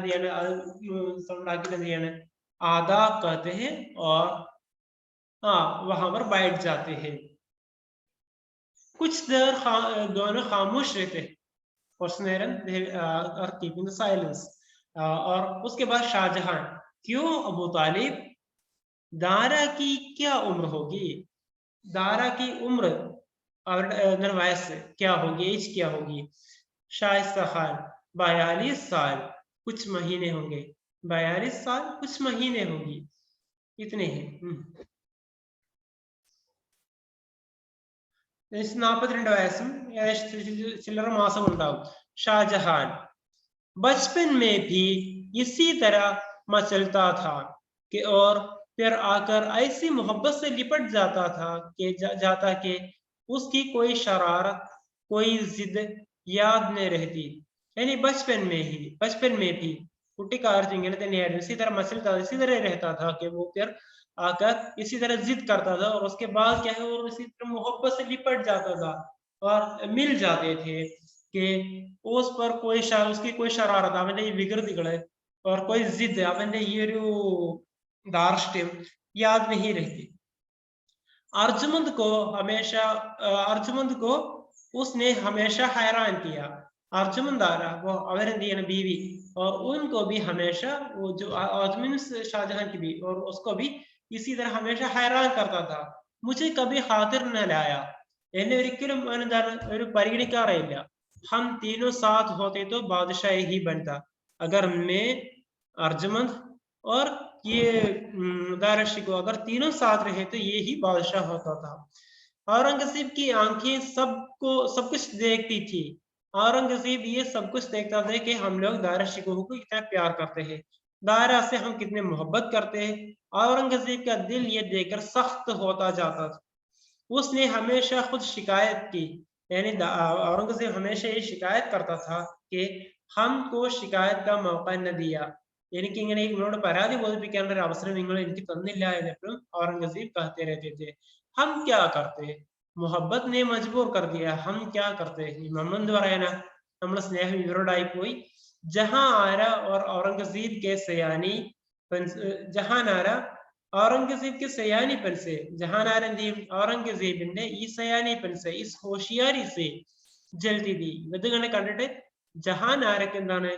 आदाब कहते हैं और हाँ वहां पर बैठ जाते हैं। कुछ देर दोनों खामोश रहते हैं। Keeping silence. और उसके बाद शाहजहां, क्यों अबू तालिब, दारा की क्या उम्र होगी, दारा की उम्र और वयस क्या होगी, एज क्या होगी। शाइस्ता खान, 42 साल कुछ महीने होंगे, 42 साल कुछ महीने होंगी, इतने हैं। 42 വയസ്സും ചില്ലറ മാസം ഉണ്ടാവും। ഷാജഹാൻ, बचपन में भी इसी तरह मचलता था कि और फिर आकर ऐसी मोहब्बत से लिपट जाता था कि जाता कि उसकी कोई शरारत कोई जिद याद नहीं रहती। यानी बचपन में भी कुട്ടിക്കാലത്ത് इങ്ങനെ തന്നെയായിരുന്നു, इसी तरह मचलता इसी तरह रहता था कि वो फिर आकर इसी तरह जिद करता था और उसके बाद क्या है वो इसी तरह मोहब्बत से लिपट जाता था और मिल जाते थे कि उस पर कोई उसकी कोई शरारत അവന്റെ ഈ വികൃതികള് और कोई जिद അവന്റെ ഈ ഒരു ധാർഷ്ട്യം याद नहीं रहती। अर्जुमंद को अर्जुमंद को उसने हमेशा हैरान किया। अर्जुमंद आ रहा वो अवरंदियन बीवी और उनको भी हमेशा वो जो आजमिन शाहजहां की भी और उसको भी इसी तरह हमेशा हैरान करता था। मुझे कभी खातिर न लाया, എന്നെ ഒരിക്കലും എന്താണ് ഒരു പരിഗണിക്കാറേയില്ല। हम तीनों साथ होते तो बादशाह ही बनता। अगर मैं अर्जुमंद और ये दारशी को अगर तीनों साथ रहे तो ये ही बादशाह होता था। औरंगजेब की आंखें सब कुछ देखती थी। औरंगजेब ये सब कुछ देखता था कि हम लोग दारा शिकोह को कितना प्यार करते हैं, दारा से हम कितने मोहब्बत करते हैं। औरंगजेब का दिल ये देखकर सख्त होता जाता था। उसने हमेशा खुद शिकायत की, यानी औरंगजेब हमेशा ये शिकायत करता था कि हमको शिकायत का मौका न दिया, എനിക്ക് ഇങ്ങനെ നിങ്ങളോട് പരാതി ബോധിപ്പിക്കാനുള്ള ഒരു അവസരം നിങ്ങൾ എനിക്ക് തന്നില്ല എന്നെപ്പോഴും औरंगजेब कहते रहते थे। हम क्या करते, मोहब्बत ने मजबूर कर दिया, हम क्या करते। മുഹമ്മദ് പറയാനാ നമ്മളെ സ്നേഹം ഇവരോടായി പോയി। जहां आरा और औरंगजेब के सयानी जहां आरा औरंगजेब के सयानीपन से, जहानार औरंगजेबिന്റെ ഈ സയാനിപ്പൻ से इस होशियारी से जलती थी। ഇത് കണ്ടിട്ട് ജഹാൻ ആരൊക്കെ എന്താണ്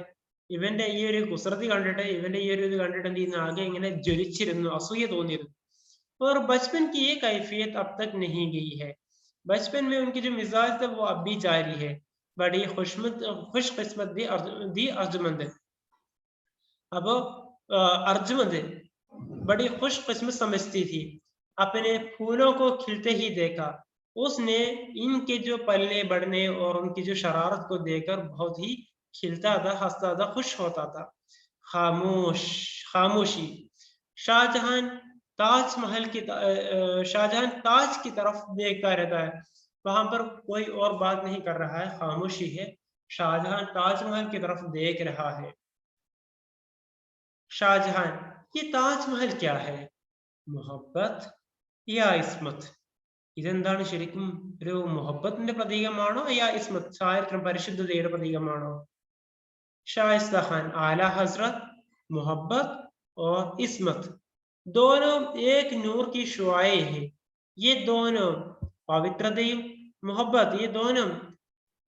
ഇവന്റെ ഈ ഒരു കുസൃതി കണ്ടിട്ട് ഇവന്റെ ഈ ഒരു ഇത് കണ്ടിട്ട് എന്ത് ചെയ്യുന്നു, ആകെ ഇങ്ങനെ ജ്വലിച്ചിരുന്നു, അസൂയ തോന്നിയിരുന്നു। और बचपन की ये कैफियत अब तक नहीं गई है। बचपन में उनकी जो मिजाज था वो अब भी जारी है। बड़ी खुशकिस्मत दी अर्जुमंद। अब अर्जुमंद बड़ी खुशकिस्मत समझती थी, अपने फूलों को खिलते ही देखा। उसने इनके जो पलने बढ़ने और उनकी जो शरारत को देखकर बहुत ही खिलता था, हंसता था, खुश होता था। खामोशी। शाहजहां शाहजहां ताज की तरफ देखता रहता है, वहां पर कोई और बात नहीं कर रहा है, खामोशी है। शाहजहां ताजमहल की तरफ देख रहा है। शाहजहां, ये ताजमहल क्या है, मोहब्बत या इस्मत? ഇതെന്താണ് ശരിക്കും ഒരു മുഹബത്തിന്റെ പ്രതീകമാണോ യാ ഇസ്മത്ത് ചാരിത്രം പരിശുദ്ധതയുടെ പ്രതീകമാണോ? शाइस्ता खान, आला हजरत, मोहब्बत और इस्मत दोनों एक नूर की शुआएं हैं। ये दोनों पवित्रതയും मोहब्बत ये दोनों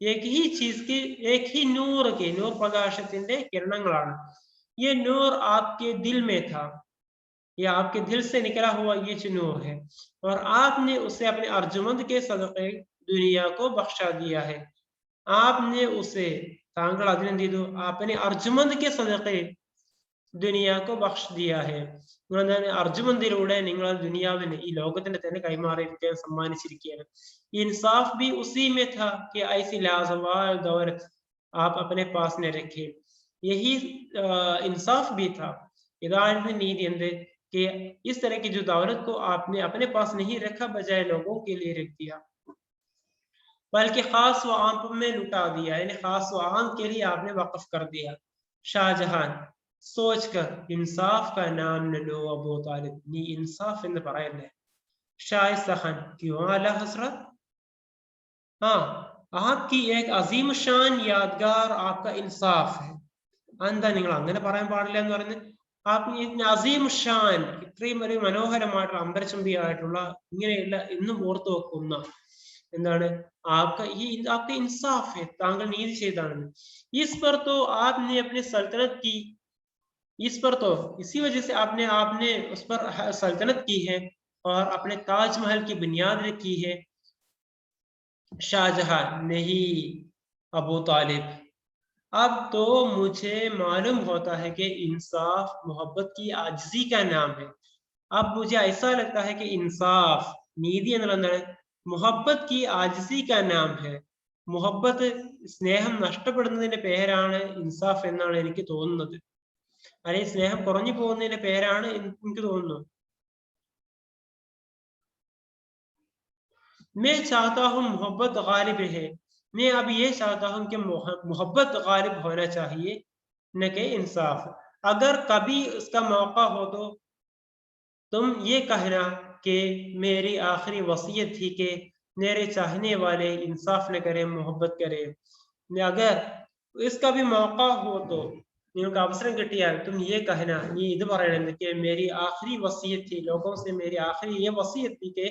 एक ही चीज की एक ही नूर के नूर പ്രകാശത്തിന്റെ കിരണങ്ങളാണ്। ये नूर आपके दिल में था, ये आपके दिल से निकला हुआ ये जो नूर है और आपने उसे अपने अर्जुमंद के सदक़े दुनिया को बख्शा दिया है। आपने उसे താങ്കൾ അതിനെന്ത് ചെയ്തു, आपने अर्जुमंद के सदक़े दुनिया को बख्श दिया है। अर्जुमंदिലൂടെ നിങ്ങൾ ദുനിയാവിനെ ഈ ലോകത്തിന് തന്നെ കൈമാറിയിരിക്കാൻ സമ്മാനിച്ചിരിക്കുകയാണ്। इंसाफ भी उसी में था कि ऐसी लाजवाब दौलत आप अपने पास न रखे, यही इंसाफ भी था। ഇതായിരുന്നു നീതി എന്ത് कि इस तरह की जो दौलत को आपने अपने पास नहीं रखा, बजाय लोगों के लिए रख दिया, बल्कि खास व आम में लुटा दिया, यानी खास व आम के लिए आपने वक्फ कर दिया। ഷാജഹാൻ, सोचकर इंसाफ का नाम न लो अबू तालिब, നീ ഇൻസാഫ് എന്ന് പറയല്ലേ, शाइस्ता खान, क्यों आला हजरत? हाँ, आपकी एक अजीम शान यादगार आपका इंसाफ है. എന്താ നിങ്ങൾ അങ്ങനെ പറയാൻ പാടില്ല എന്ന് പറയുന്നത്? അസീം ഷാൻ, ഇത്രയും ഒരു മനോഹരമായിട്ടുള്ള അമ്പരചുംബിയായിട്ടുള്ള ഇങ്ങനെയുള്ള എന്നും ഓർത്തു വെക്കുന്ന എന്താണ് आपका इंसाफ है, താങ്കൾ നീതി ചെയ്താണെന്ന്. इस पर तो आपने अपनी सल्तनत की, इस पर तो इसी वजह से आपने आपने उस पर सल्तनत की है और अपने ताजमहल की बुनियाद रखी है. शाहजहां, नहीं अबू तालिब. अब तो मुझे मालूम होता है कि इंसाफ मोहब्बत की आजिज़ी का नाम है. अब मुझे ऐसा लगता है कि इंसाफ നീതി എന്നുള്ള എന്താണ്? മുഹബത്ത് की आजिज़ी का नाम है. മുഹബത്ത് സ്നേഹം നഷ്ടപ്പെടുന്നതിന്റെ പേരാണ് ഇൻസാഫ് എന്നാണ് എനിക്ക് തോന്നുന്നത്. അല്ലെങ്കിൽ സ്നേഹം കുറഞ്ഞു പോകുന്നതിന്റെ പേരാണ് എനിക്ക് തോന്നുന്നു. मैं चाहता हूँ मोहब्बत गालिब है. मैं अब ये चाहता हूँ कि मोहब्बत गालिब होना चाहिए, न कि इंसाफ. अगर कभी उसका मौका हो तो तुम ये कहना कि मेरी आखिरी वसीयत थी कि मेरे चाहने वाले इंसाफ न करें, मोहब्बत करें. अगर इसका भी मौका हो तो നിങ്ങൾക്ക് അവസരം കിട്ടിയാൽ तुम ये कहना, നീ ഇത് പറയണം कि मेरी आखिरी वसीयत थी, लोगों से मेरी आखिरी ये वसीयत थी कि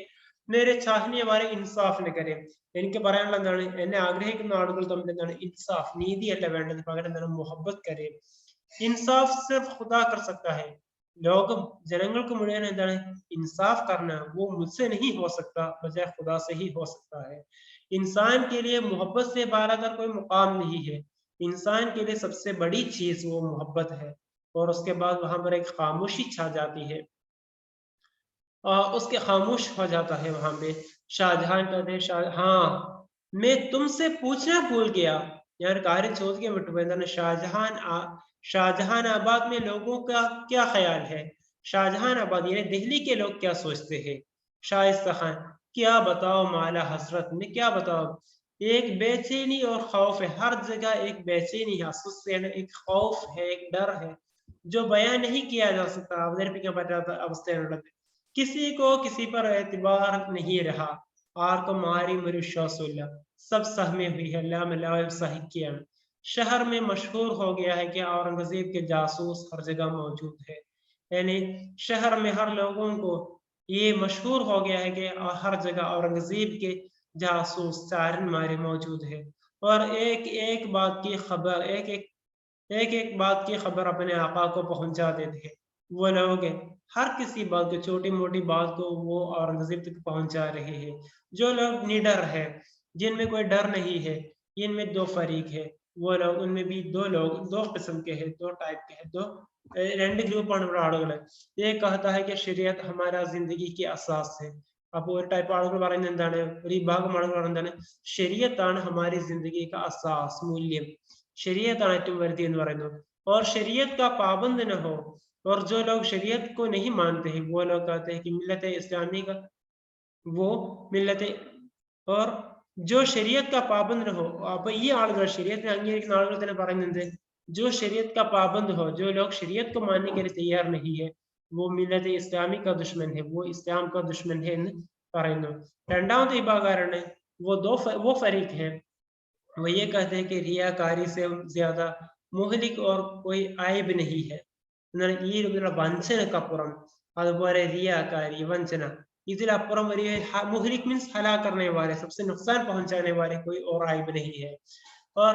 मेरे चाहने वाले इंसाफ न करें. എനിക്ക് പറയാനുള്ള എന്താണ്, എന്നെ ആഗ്രഹിക്കുന്ന ആളുകൾ തമ്മിൽ എന്താണ് ഇൻസാഫ്, നീതിയല്ല വേണ്ടത്, പകരം എന്താണ് മുഹബ്ബത്ത് കരേ. ഇൻസാഫ് सिर्फ खुदा कर सकता है. ലോകം ജനങ്ങൾക്ക് മുഴുവൻ എന്താണ് इंसाफ करना, वो मुझसे नहीं हो सकता, बजाय खुदा से ही हो सकता है. इंसान के लिए मोहब्बत से बालातर कोई मुकाम नहीं है. इंसान के लिए सबसे बड़ी चीज वो मोहब्बत है. और उसके बाद वहां पर एक खामोशी छा जाती है, उसके खामोश हो जाता है वहां पे. शाहजहां कहते हैं, हाँ मैं तुमसे पूछना भूल गया. यार कार्य ചോദിക്കാൻ വിട്ടുപോയി, എന്താണ് शाहजहां आबाद में लोगों का क्या ख्याल है? शाहजहां आबाद यानी दिल्ली के लोग क्या सोचते हैं? शाइस्ता खान, क्या बताओ माला हसरत, मैं क्या बताओ. एक बेचैनी और खौफ है, हर जगह एक बेचैनी है, एक खौफ है, एक डर है जो बयान नहीं किया जा सकता, അവതരിപ്പിക്കാൻ പറ്റാത്ത അവസ്ഥയാണുള്ളത്. किसी को किसी पर एतबार नहीं रहा, ആർക്കും ആരെയും ഒരു വിശ്വാസമില്ല. सब सहमे हुई है, എല്ലാം എല്ലാവരും സഹിക്കുകയാണ്. शहर में मशहूर हो गया है कि औरंगजेब के जासूस हर जगह मौजूद है. यानी शहर में हर लोगों को ये मशहूर हो गया है कि हर जगह औरंगजेब के जासूस चारनमारे मौजूद है. और एक एक बात की खबर, एक बात की खबर अपने आका को पहुंचा देते हैं. वो लोग हर किसी बात को, छोटी मोटी बात को वो औरंगजेब तक पहुंचा रहे हैं. जो लोग निडर है, जिनमें कोई डर नहीं है, इनमें दो फरीक है. वो लोग, उनमें भी दो लोग, दो किस्म के हैं, दो टाइप के हैं, दो രണ്ട് ഗ്രൂപ്പാണ് ഇവിടെ ആളുകൾ. ये कहता है कि शरीयत हमारा जिंदगी की असास है. അപ്പോൾ ഒരു ടൈപ്പ് ആളുകൾ പറയുന്നത് എന്താണ്, ഒരു വിഭാഗം ആളുകൾ പറയുന്നത് എന്താണ്, ശരീഅത്താണ് हमारी जिंदगी का असास, മൂല്യം. ശരീഅത്താണ് ഏറ്റവും വലുത് എന്ന് പറയുന്നു. और शरीयत का पाबंद न हो, और जो लोग शरीयत को नहीं मानते हैं वो लोग कहते हैं कि मिल्लत इस्लामी का वो मिल्लत, और जो शरीयत का पाबंद न हो. അപ്പൊ ഈ ആളുകൾ, ശരീഅത്തിനെ അംഗീകരിക്കുന്ന ആളുകൾ തന്നെ പറയുന്നത്, जो शरीयत का पाबंद हो, जो लोग शरीयत को मानने के लिए तैयार नहीं है, वो मिल्लत इस्लामी का दुश्मन है, वो इस्लाम का दुश्मन है എന്ന് പറയുന്നു. രണ്ടാമത്തെ വിഭാഗക്കാരാണ് वो फरीक है, वो ये कहते हैं कि रियाकारी से ज्यादा मुहलिक और कोई आयब नहीं है. എന്നാൽ ഈ രൂപത്തിലുള്ള വഞ്ചനക്കപ്പുറം, അതുപോലെ റിയാകാരി, വഞ്ചന, ഇതിലപ്പുറം വലിയ मुहलिक मीन्स हला करने वाले, सबसे नुकसान पहुंचाने वाले कोई और आयब नहीं है. और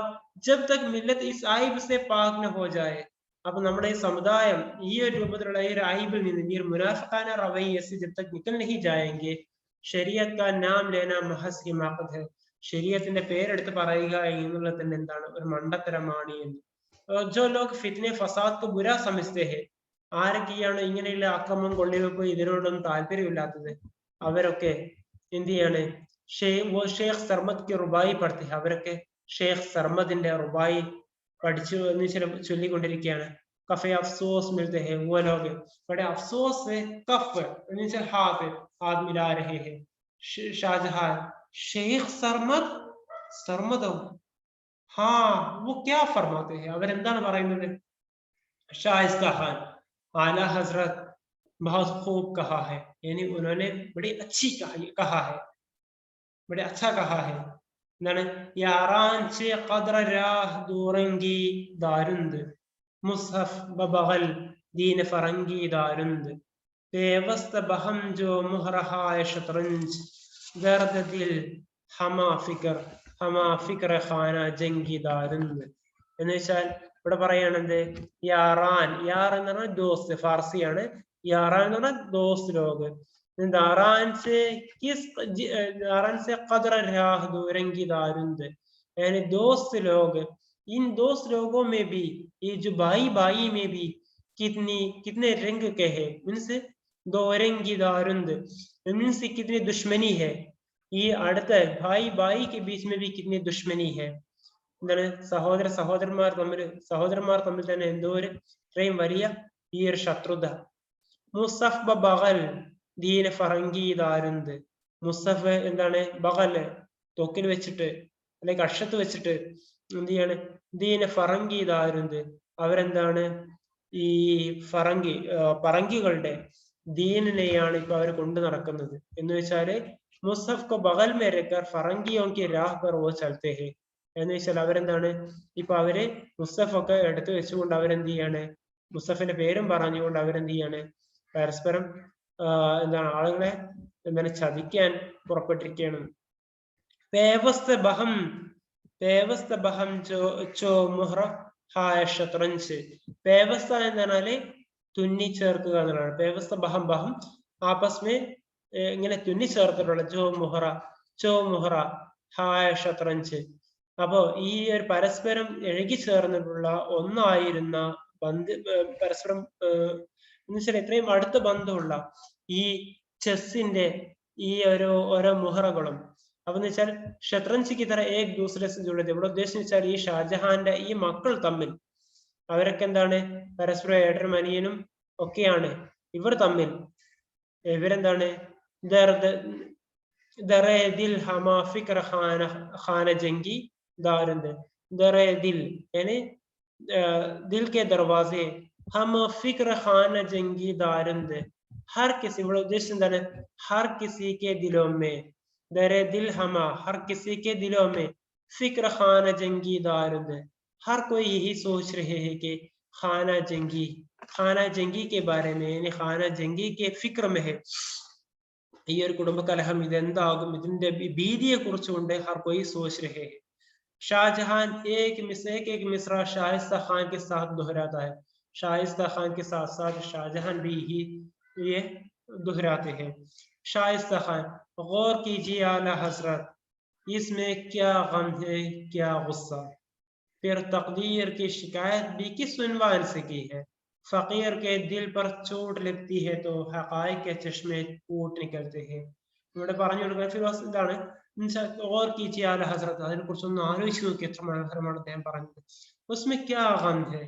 जब तक मिल्लत इस आयब से पाक न हो जाए, അപ്പൊ നമ്മുടെ ഈ സമുദായം ഈ ഒരു രൂപത്തിലുള്ള ഈ ഒരു ആയിബിൽ നിന്ന്, ഈ ഒരു മുനാഫിഖാന റവയ്യ से जब तक निकल नहीं जाएंगे, ശരീഅത്ത് का नाम लेना महज हिमाकत है, ശരീഅത്തിന്റെ പേരെടുത്ത് പറയുക എന്നുള്ളത് തന്നെ എന്താണ്, ഒരു മണ്ടത്തരമാണ് എന്ന്. जो लोग फितने फसाद को बुरा समझते हैं, ആരൊക്കെയാണ് ഇങ്ങനെയുള്ള ആക്രമണം കൊള്ളിവെപ്പ് ഇതിനോടൊന്നും താല്പര്യമില്ലാത്തത്, അവരൊക്കെ എന്ത് ചെയ്യാണ്, ഷേഖ് സർമദ് की റുബായി പഠിത്തി, അവരൊക്കെ ഷേഖ് സർമദിന്റെ റുബായി പഠിച്ചു എന്ന് ചൊല്ലിക്കൊണ്ടിരിക്കുകയാണ്. कफे अफसोस मिलते हैं, वो लोग बड़े अफसोस से कफ नीचे हाथ मिला रहे हैं. शाहजहां, शेख सरमद, സർമദോ, हाँ वो क्या फरमाते हैं, അവരെന്താണ് പറയുന്നത്? ഷായിസ്ത ഖാൻ, ആല ഹസ്രത്ത്, बहुत खूब कहा है, यानी उन्होंने बड़ी अच्छी कहा है, बड़े अच्छा कहा है. എന്താണ് യാറാഞ്ച് ഖദ്ര രാഹ് ദൂറങ്കി ദാരുന്ത് മുസ്ഹഫ് ബബഗൽ ദീന ഫറങ്കി ദാരുന്ത് പേവസ്ത ബഹം ജോ മുഹറഹായ ഷത്രഞ്ച് ദർദ ദിൽ ഹമാ ഫിക്ർ ഖാന ജംഗി ദാരുന്ത് എന്ന് വെച്ചാൽ ഇവിടെ പറയണത് യാറാൻ എന്ന് പറഞ്ഞാൽ ദോസ്ത്, ഫാർസിയാണ്. യാറാൻ എന്ന് പറഞ്ഞാൽ ദോസ്ത് ലോക്. दारान से कदर राह दूरंगी दारुंद, यानी दोस्त लोग, इन दोस्त लोगों में भी ये जो भाई में भी कितने रंग के हैं, इनसे दोरंगी दारुंद, इनसे कितनी दुश्मनी है. ये അടുത്ത भाई के बीच में भी कितनी दुश्मनी है. എന്താണ് സഹോദരന്മാർ തമ്മിൽ തന്നെ എന്തോ ഒരു ഇത്രയും വലിയ ഈ ഒരു ശത്രുത. മുസഫ് ബഗൽ ദീന ഫറങ്കി ദാരുന്ത്, മുസഫ് എന്താണ് ബഗല് തൊക്കിൽ വെച്ചിട്ട് അല്ലെങ്കിൽ കക്ഷത്ത് വെച്ചിട്ട് എന്ത് ചെയ്യാണ്, ദീന ഫറങ്കി ദാരുന്ത്, അവരെന്താണ് ഈ പറങ്കികളുടെ ദീനിനെയാണ് ഇപ്പൊ അവർ കൊണ്ടു നടക്കുന്നത്. എന്ന് വെച്ചാല് മുസഫ് കോ ബഗൽ മേ രഖ്കർ ഫറങ്കിയോ കി രാഹ് പർ വോ ചലത്തെ ഹെ, എന്ന് വെച്ചാൽ അവരെന്താണ് ഇപ്പൊ അവര് മുസഫ് ഒക്കെ എടുത്തു വെച്ചുകൊണ്ട് അവരെന്ത് ചെയ്യാണ്, മുസഫിന്റെ പേരും പറഞ്ഞുകൊണ്ട് അവരെന്ത് ചെയ്യാണ്, പരസ്പരം എന്താണ് ആളുകളെ എന്താണ് ചതിക്കാൻ പുറപ്പെട്ടിരിക്കുകയാണ്. പേവസ്ത ബഹം ചോ മുഹ്റ ഹായ ഷത്രഞ്ച്, പേവസ്ത എന്ന് തുന്നി ചേർക്കുക എന്നുള്ളതാണ്. പേവസ്ത ബഹം ആപസ്മേ ഇങ്ങനെ തുന്നി ചേർത്തിട്ടുള്ള ചോ മുഹ്റ ഹായ ഷത്രഞ്ച്. അപ്പോ ഈ ഒരു പരസ്പരം ഇഴകി ചേർന്നിട്ടുള്ള ഒന്നായിരുന്ന പരസ്പരം എന്നുവെച്ചാൽ ഇത്രയും അടുത്ത ബന്ധമുള്ള ഈ ചെസ്സിന്റെ ഈ ഓരോ മുഹറകളും. അപ്പൊ എന്ന് വെച്ചാൽ ഷത്രഞ്ച് की तरह एक दूसरे से जुड़े थे. ഇവിടെ ഉദ്ദേശിച്ച് വെച്ചാൽ ഈ ഷാജഹാന്റെ ഈ മക്കൾ തമ്മിൽ അവരൊക്കെ എന്താണ് പരസ്പരം ഏട്ടനും അനിയനും ഒക്കെയാണ്. ഇവർ തമ്മിൽ ഇവരെന്താണ് ദറേ ദിൽ ഹമാ ഫിക്ർ ഖാന ജംഗി ദാരുന്ത്, ദറേ ദിൽ यानी दिल के दरवाजे हम फिक्र खान जंगी दारुंद, हर किसी, बड़ा उद्देश्य എന്താണ്, हर किसी के दिलों में, दरे दिल हमा, हर किसी के दिलों में फिक्र खाना जंगी दारुंद, हर कोई यही सोच रहे हैं कि खाना जंगी के बारे में, यानी खाना जंगी के फिक्र में है. ഈ ഒരു കുടുംബകലഹം ഇതെന്താകും, ഇതിന്റെ ഭീതിയെ കുറിച്ചുകൊണ്ട് ഹർ കോയി സോച്ച് രഹേ ഹെ. शाहजहां एक मिसरा शाइस्ता खान के साथ दोहराता है. शाइस्ता खान के साथ साथ शाहजहां भी ये दोहराते हैं. शाइस्ता खान, गौर कीजिए आला हजरत, इसमें क्या गम है क्या गुस्सा, फिर तकदीर की शिकायत भी किस उन्वान से की है, फकीर के दिल पर चोट लगती है तो हकाइक के चश्मे फूट निकलते हैं. ഇവിടെ പറഞ്ഞു കൊടുക്കുന്ന ഫിലോസ് ഇതാണ്, गौर कीजिए आला हजरत, അതിനെ കുറിച്ചൊന്ന് ആലോചിച്ച് നോക്കി എത്ര മനോഹരമാണ് അദ്ദേഹം പറഞ്ഞത്. ഉസ്മെ ക്യാ ഗം ഹെ,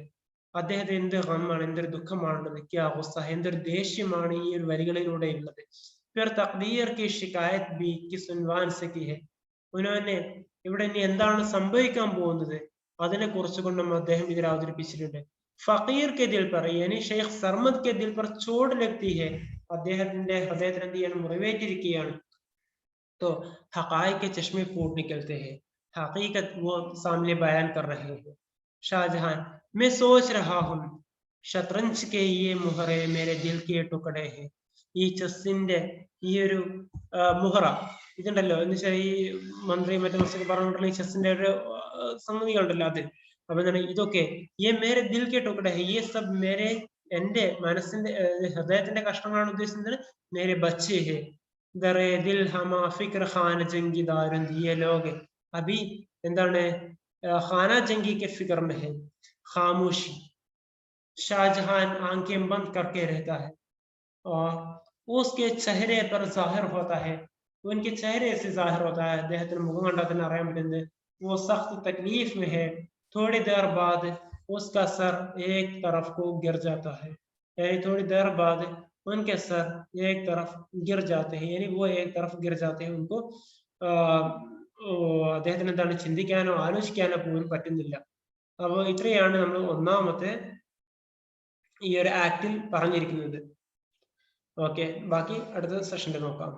അദ്ദേഹത്തെ എന്ത് ഗമാണ്, എന്തൊരു ദുഃഖമാണുള്ളത്, ക്യാ ഗുസ്സ, എന്തൊരു ദേഷ്യമാണ് ഈ ഒരു വരികളിലൂടെ ഉള്ളത്. ഫിർ തഖ്ദീർ കി ശികായത്ത് ബി കിസ് ഉൻവാൻ സെ കി ഹെ, ഉन्होंने ഇവിടെ ഇനി എന്താണ് സംഭവിക്കാൻ പോകുന്നത് അതിനെ കുറിച്ചുകൊണ്ടും അദ്ദേഹം ഇതിൽ അവതരിപ്പിച്ചിട്ടുണ്ട്. ഫഖീർ കെ ദിൽ പർ, യാനി ഷെയ്ഖ് സർമദ് കെ ദിൽ പർ ചോട് ലഗ്തി ഹെ, അദ്ദേഹത്തിന്റെ ഹൃദയത്തിൽ എന്ത് ചെയ്യാണ്, മുറിവേറ്റിരിക്കുകയാണ്. तो हकाइक के चश्मे फूट निकलते हैं, हकीकत वो सामने बयान कर रहे हैं. शाहजहां, मैं सोच रहा हूँ शतरंज के ये मुहरे मेरे दिल के टुकड़े हैं. ഈ ചെസ്സിന്റെ ഈ ഒരു മുഹറ ഇതുണ്ടല്ലോ, എന്ന് വെച്ചാൽ ഈ മന്ത്രി മറ്റേ മത്സരം പറഞ്ഞിട്ടുള്ള ഈ ചെസ്സിന്റെ ഒരു സംഗതികളുണ്ടല്ലോ അത്. അപ്പൊ എന്താണ് ഇതൊക്കെ ये मेरे दिल के टुकड़े हैं, ये सब मेरे എന്റെ മനസ്സിന്റെ ഹൃദയത്തിന്റെ കഷ്ണങ്ങളാണ് ഉദ്ദേശിക്കുന്നത്. मेरे बच्चे हैं, ദറേ ദിൽ ഹമാ ഫിക്ർ ഖാന ജംഗി ദാരുന്ത്, ये लोग अभी എന്താണ് खाना जंगी के फिक्र में है. खामोशी, शाहजहां आंखें बंद करके रहता है और उसके चेहरे पर जाहिर होता है, उनके चेहरे से जाहिर होता है, അദ്ദേഹത്തിന് മുഖം കണ്ടാൽ തന്നെ അറിയാൻ പറ്റുന്നത് वो सख्त तकलीफ में है. थोड़ी देर बाद उसका सर एक तरफ को गिर जाता है, यानी थोड़ी देर बाद उनके सर एक तरफ गिर जाते हैं, यानी वो एक तरफ गिर जाते हैं. उनको അദ്ദേഹത്തിന് എന്താണ് ചിന്തിക്കാനോ ആലോചിക്കാനോ പോലും പറ്റുന്നില്ല. അപ്പോൾ ഇത്രയാണ് നമ്മൾ ഒന്നാമത്തെ ഈ ഒരു ആക്ടിൽ പറഞ്ഞിരിക്കുന്നത്. ഓക്കെ ബാക്കി അടുത്ത സെഷനിൽ നോക്കാം.